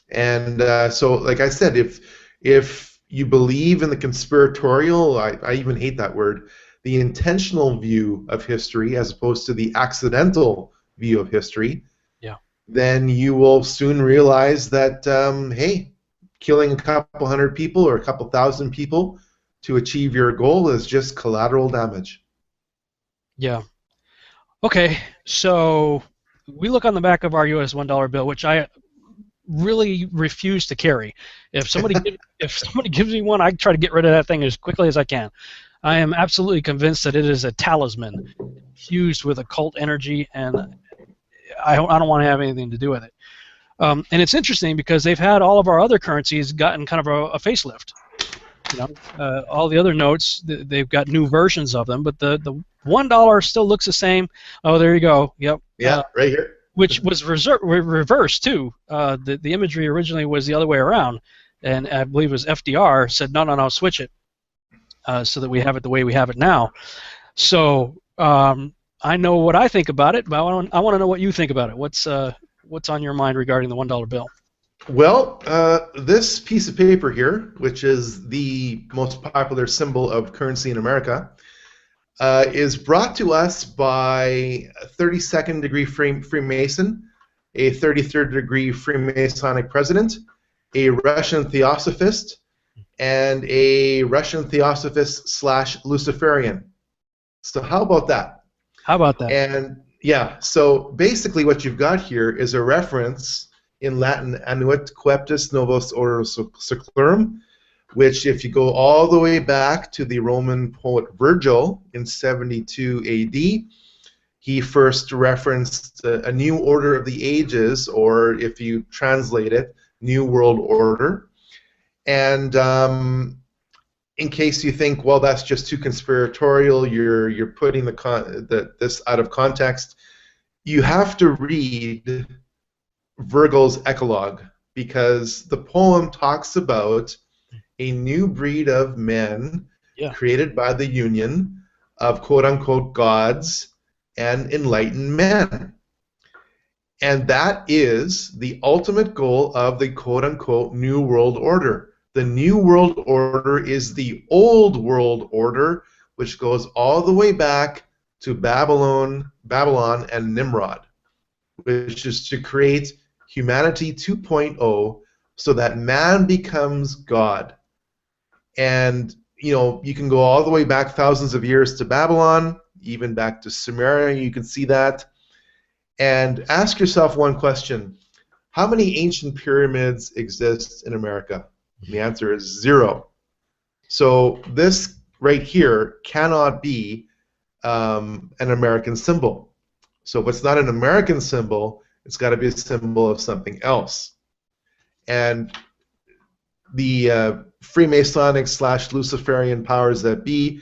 And so, like I said, if you believe in the conspiratorial, I even hate that word, the intentional view of history as opposed to the accidental view of history, yeah, then you will soon realize that, hey, killing a couple hundred people or a couple thousand people to achieve your goal is just collateral damage. Yeah. Okay, so we look on the back of our U.S. $1 bill, which I really refuse to carry. If somebody gives me one, I try to get rid of that thing as quickly as I can. I am absolutely convinced that it is a talisman fused with occult energy, and I don't want to have anything to do with it. And it's interesting because they've had all of our other currencies gotten kind of a facelift. You know, all the other notes, they've got new versions of them, but the $1 still looks the same. Oh, there you go. Yep. Yeah, right here. Which was reversed too. The imagery originally was the other way around, and I believe it was FDR said, no, switch it, so that we have it the way we have it now. So I know what I think about it, but I want to know what you think about it. What's on your mind regarding the $1 bill? Well, this piece of paper here, which is the most popular symbol of currency in America, is brought to us by a 32nd degree Freemason, a 33rd degree Freemasonic president, a Russian theosophist, and a Russian theosophist / Luciferian. So how about that? How about that? And yeah, so basically what you've got here is a reference in Latin, Annuit Coeptis Novos Ordo Seclorum, which if you go all the way back to the Roman poet Virgil in 72 AD, he first referenced a new order of the ages, or if you translate it, New World Order. And in case you think, well, that's just too conspiratorial, you're putting this out of context, you have to read Virgil's Eclogue, because the poem talks about a new breed of men created by the union of quote-unquote gods and enlightened men. And that is the ultimate goal of the quote-unquote New World Order. The New World Order is the Old World Order, which goes all the way back to Babylon and Nimrod, which is to create humanity 2.0 so that man becomes God. And, you know, you can go all the way back thousands of years to Babylon, even back to Sumeria, you can see that. And ask yourself one question. How many ancient pyramids exist in America? And the answer is 0. So this right here cannot be an American symbol. So if it's not an American symbol, it's got to be a symbol of something else. And the Freemasonic / Luciferian powers that be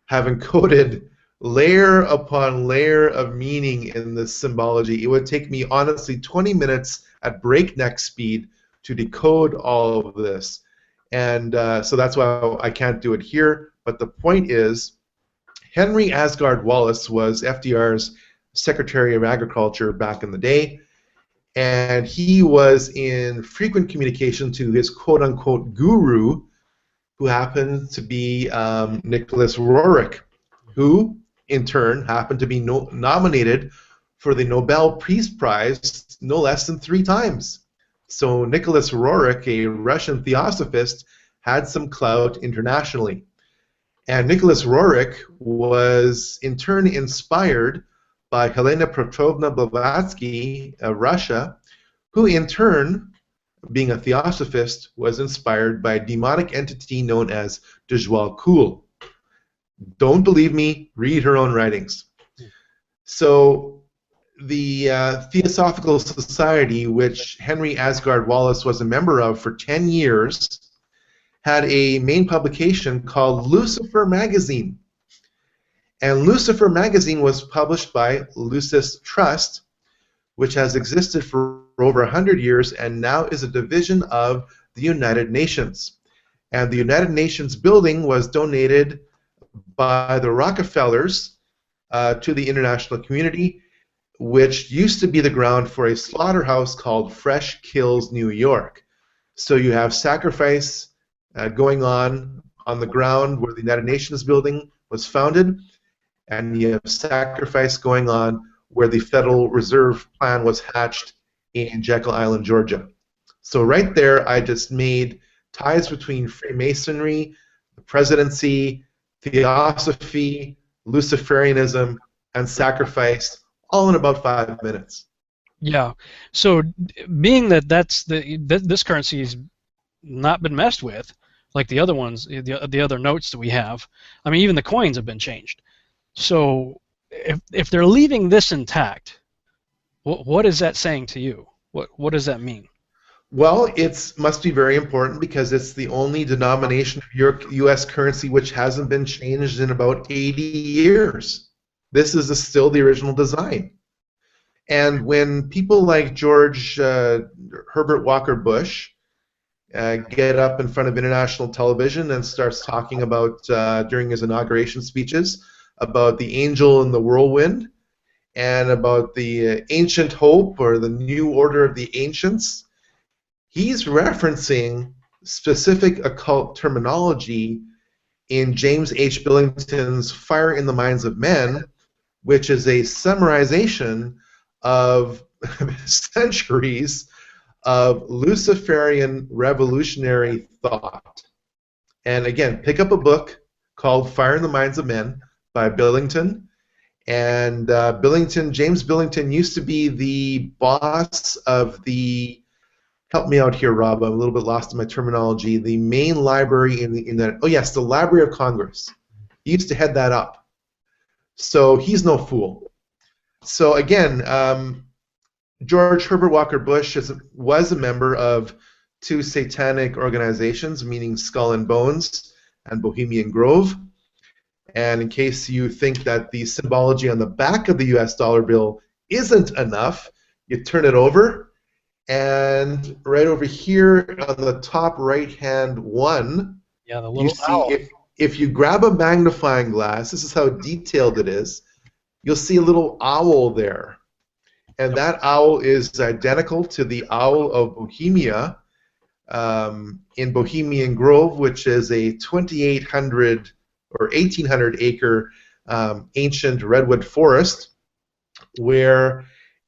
have encoded layer upon layer of meaning in this symbology. It would take me, honestly, 20 minutes at breakneck speed to decode all of this. And so that's why I can't do it here. But the point is, Henry Asgard Wallace was FDR's Secretary of Agriculture back in the day. And he was in frequent communication to his quote-unquote guru, who happened to be Nicholas Roerich, who in turn happened to be nominated for the Nobel Peace Prize no less than 3 times. So Nicholas Roerich, a Russian theosophist, had some clout internationally. And Nicholas Roerich was in turn inspired by Helena Petrovna Blavatsky of Russia, who in turn, being a theosophist, was inspired by a demonic entity known as Djwal-Khul. Don't believe me, read her own writings. So the Theosophical Society, which Henry Asgard Wallace was a member of for 10 years, had a main publication called Lucifer Magazine. And Lucifer Magazine was published by Lucis Trust, which has existed for over 100 years and now is a division of the United Nations. And the United Nations building was donated by the Rockefellers to the international community, which used to be the ground for a slaughterhouse called Fresh Kills New York. So you have sacrifice going on the ground where the United Nations building was founded, and you have sacrifice going on where the Federal Reserve Plan was hatched in Jekyll Island, Georgia. So right there, I just made ties between Freemasonry, the presidency, theosophy, Luciferianism, and sacrifice, all in about 5 minutes. Yeah. So being that this currency has not been messed with, like the other ones, the other notes that we have, I mean, even the coins have been changed. So if they're leaving this intact, what is that saying to you? What does that mean? Well, it must be very important because it's the only denomination of your U.S. currency which hasn't been changed in about 80 years. This is still the original design. And when people like George Herbert Walker Bush get up in front of international television and starts talking about, during his inauguration speeches, about the angel in the whirlwind and about the ancient hope or the new order of the ancients, he's referencing specific occult terminology in James H. Billington's Fire in the Minds of Men, which is a summarization of centuries of Luciferian revolutionary thought. And again, pick up a book called Fire in the Minds of Men by Billington. And James Billington used to be the boss of the, help me out here, Rob, I'm a little bit lost in my terminology, the main library in that, oh yes, the Library of Congress. He used to head that up. So he's no fool. So again, George Herbert Walker Bush was a member of 2 satanic organizations, meaning Skull and Bones and Bohemian Grove. And in case you think that the symbology on the back of the US dollar bill isn't enough, you turn it over, and right over here on the top right-hand one, yeah, the little you see owl. If you grab a magnifying glass, this is how detailed it is, you'll see a little owl there. And that owl is identical to the owl of Bohemia in Bohemian Grove, which is a 2,800 or 1,800 acre ancient redwood forest where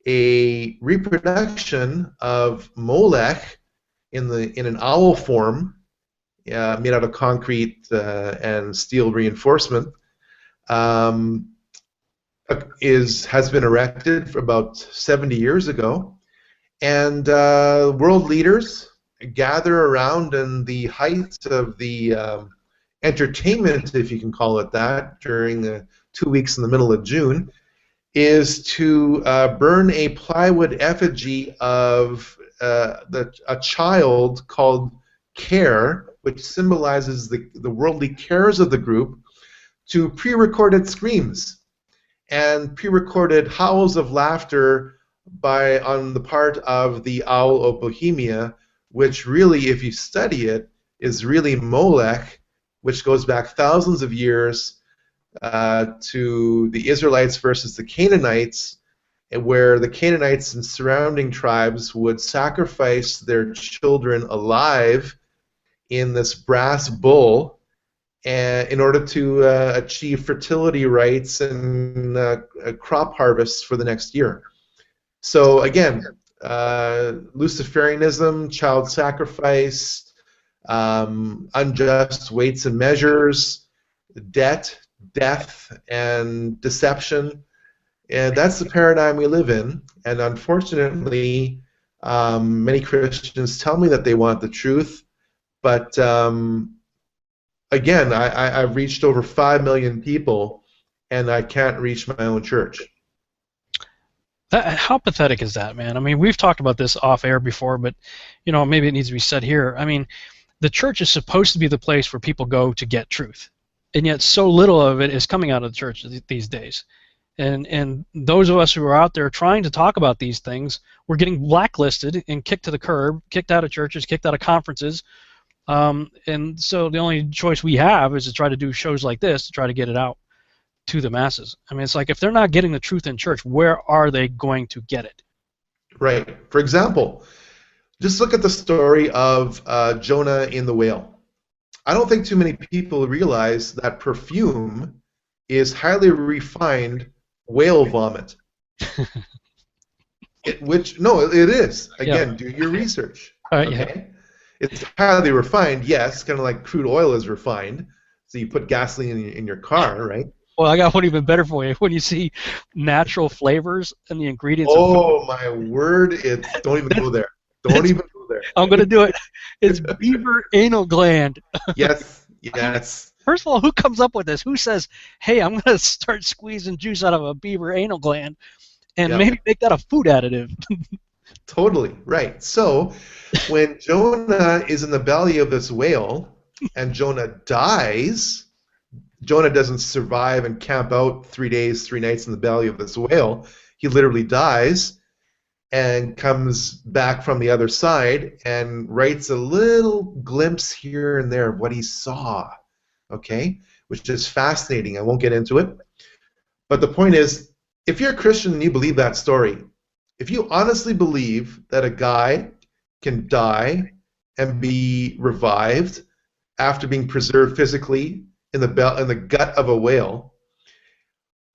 a reproduction of Molech in an owl form made out of concrete and steel reinforcement has been erected for about 70 years ago, and world leaders gather around in the height of the entertainment, if you can call it that, during the 2 weeks in the middle of June, is to burn a plywood effigy of a child called Care, which symbolizes the worldly cares of the group, to pre-recorded screams and pre-recorded howls of laughter on the part of the Owl of Bohemia, which really, if you study it, is really Molech, which goes back thousands of years to the Israelites versus the Canaanites, where the Canaanites and surrounding tribes would sacrifice their children alive in this brass bull in order to achieve fertility rights and crop harvests for the next year. So again, Luciferianism, child sacrifice, unjust weights and measures, debt, death, and deception. And that's the paradigm we live in. And unfortunately, many Christians tell me that they want the truth. But again, I've reached over 5 million people, and I can't reach my own church. How pathetic is that, man? I mean, we've talked about this off air before, but you know, maybe it needs to be said here. I mean, the church is supposed to be the place where people go to get truth, and yet so little of it is coming out of the church these days. And those of us who are out there trying to talk about these things, we're getting blacklisted and kicked to the curb, kicked out of churches, kicked out of conferences. And so the only choice we have is to try to do shows like this to try to get it out to the masses. I mean, it's like if they're not getting the truth in church, where are they going to get it? Right. For example, just look at the story of Jonah in the whale. I don't think too many people realize that perfume is highly refined whale vomit. It is. Again, do your research. Okay? Yeah. It's highly refined, yes, kind of like crude oil is refined. So you put gasoline in your car, right? Well, I got one even better for you. When you see natural flavors and the ingredients. Oh, my word. Don't even go there. Don't even go there. I'm going to do it. It's beaver anal gland. Yes, yes. First of all, who comes up with this? Who says, hey, I'm going to start squeezing juice out of a beaver anal gland and maybe make that a food additive? Totally, right. So when Jonah is in the belly of this whale and Jonah dies, Jonah doesn't survive and camp out 3 days, 3 nights in the belly of this whale. He literally dies and comes back from the other side and writes a little glimpse here and there of what he saw, okay, which is fascinating. I won't get into it. But the point is, if you're a Christian and you believe that story, if you honestly believe that a guy can die and be revived after being preserved physically in the gut of a whale,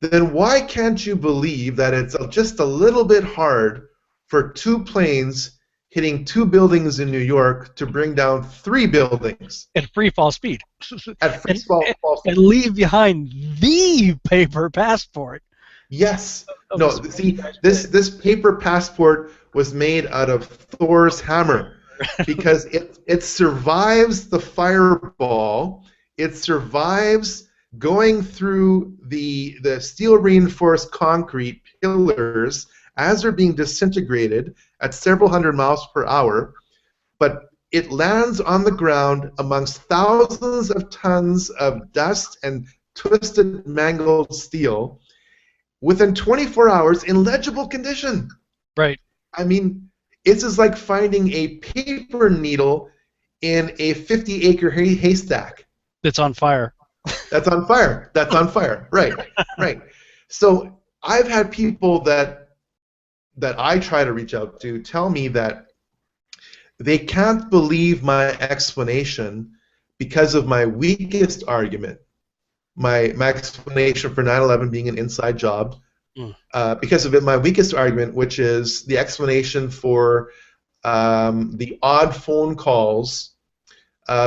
then why can't you believe that it's just a little bit hard for 2 planes hitting 2 buildings in New York to bring down 3 buildings at free fall speed, at free fall speed, and leave behind the paper passport? Yes. No, see, this paper passport was made out of Thor's hammer because it survives the fireball. It survives going through the steel-reinforced concrete pillars as they're being disintegrated at several hundred miles per hour, but it lands on the ground amongst thousands of tons of dust and twisted, mangled steel within 24 hours in legible condition. Right. I mean, it's just like finding a paper needle in a 50-acre haystack. That's on fire. That's on fire. That's on fire. Right, right. So I've had people that I try to reach out to tell me that they can't believe my explanation because of my weakest argument. My explanation for 9/11 being an inside job, because of it, my weakest argument, which is the explanation for the odd phone calls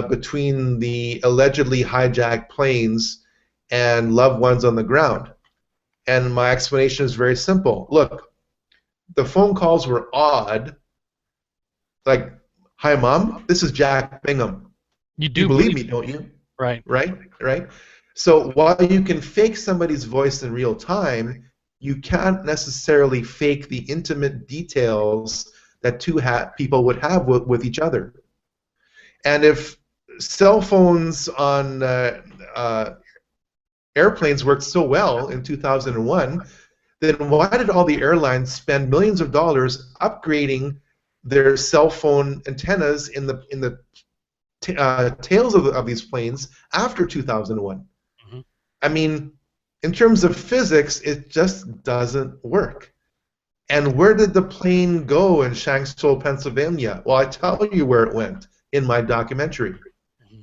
between the allegedly hijacked planes and loved ones on the ground. And my explanation is very simple. Look, the phone calls were odd. Like, hi, Mom, this is Jack Bingham. You do believe me, don't you? Right. Right? Right? So while you can fake somebody's voice in real time, you can't necessarily fake the intimate details that two people would have with each other. And if cell phones on airplanes worked so well in 2001, then why did all the airlines spend millions of dollars upgrading their cell phone antennas in the tails of these planes after 2001? I mean, in terms of physics, it just doesn't work. And where did the plane go in Shanksville, Pennsylvania? Well, I tell you where it went in my documentary.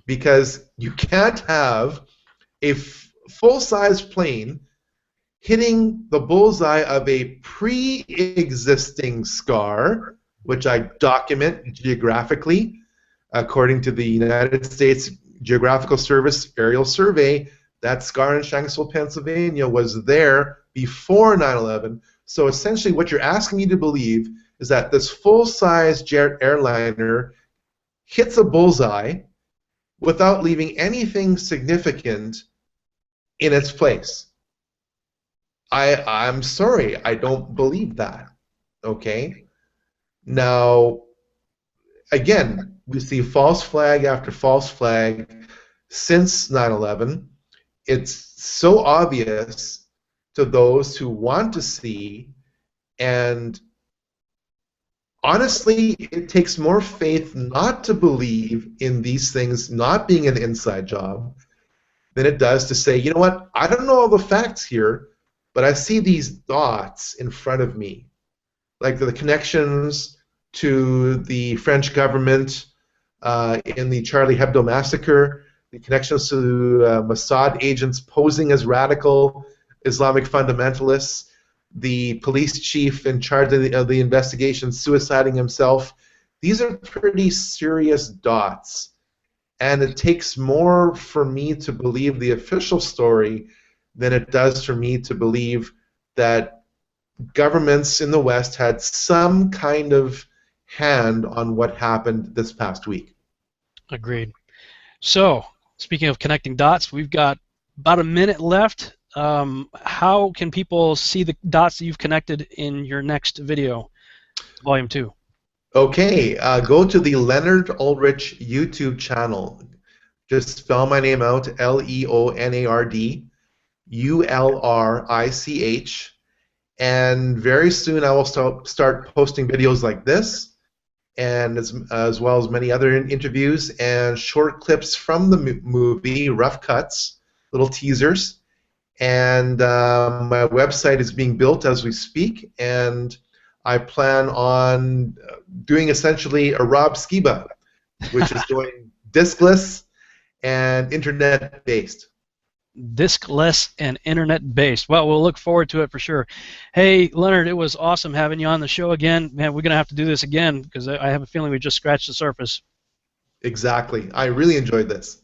Because you can't have a full-size plane hitting the bullseye of a pre-existing scar, which I document geographically, according to the United States Geographical Service aerial survey. That scar in Shanksville, Pennsylvania was there before 9/11. So essentially what you're asking me to believe is that this full-size jet airliner hits a bullseye without leaving anything significant in its place. I'm sorry, I don't believe that. Okay? Now, again, we see false flag after false flag since 9/11. It's so obvious to those who want to see, and honestly, it takes more faith not to believe in these things not being an inside job than it does to say, you know what, I don't know all the facts here, but I see these dots in front of me, like the connections to the French government in the Charlie Hebdo massacre, the connections to Mossad agents posing as radical Islamic fundamentalists, the police chief in charge of the investigation suiciding himself. These are pretty serious dots, and it takes more for me to believe the official story than it does for me to believe that governments in the West had some kind of hand on what happened this past week. Agreed. So, speaking of connecting dots, we've got about a minute left. How can people see the dots that you've connected in your next video, Volume 2? Okay, go to the Leonard Ulrich YouTube channel. Just spell my name out, Leonard Ulrich, and very soon I will start posting videos like this, and as well as many other interviews and short clips from the movie, rough cuts, little teasers. And my website is being built as we speak, and I plan on doing essentially a Rob Skiba, which is going diskless and internet-based. Diskless and internet-based. Well, we'll look forward to it for sure. Hey, Leonard, it was awesome having you on the show again. Man, we're going to have to do this again because I have a feeling we just scratched the surface. Exactly. I really enjoyed this.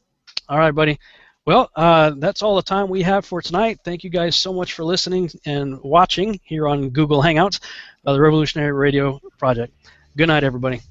All right, buddy. Well, that's all the time we have for tonight. Thank you guys so much for listening and watching here on Google Hangouts, the Revolutionary Radio Project. Good night, everybody.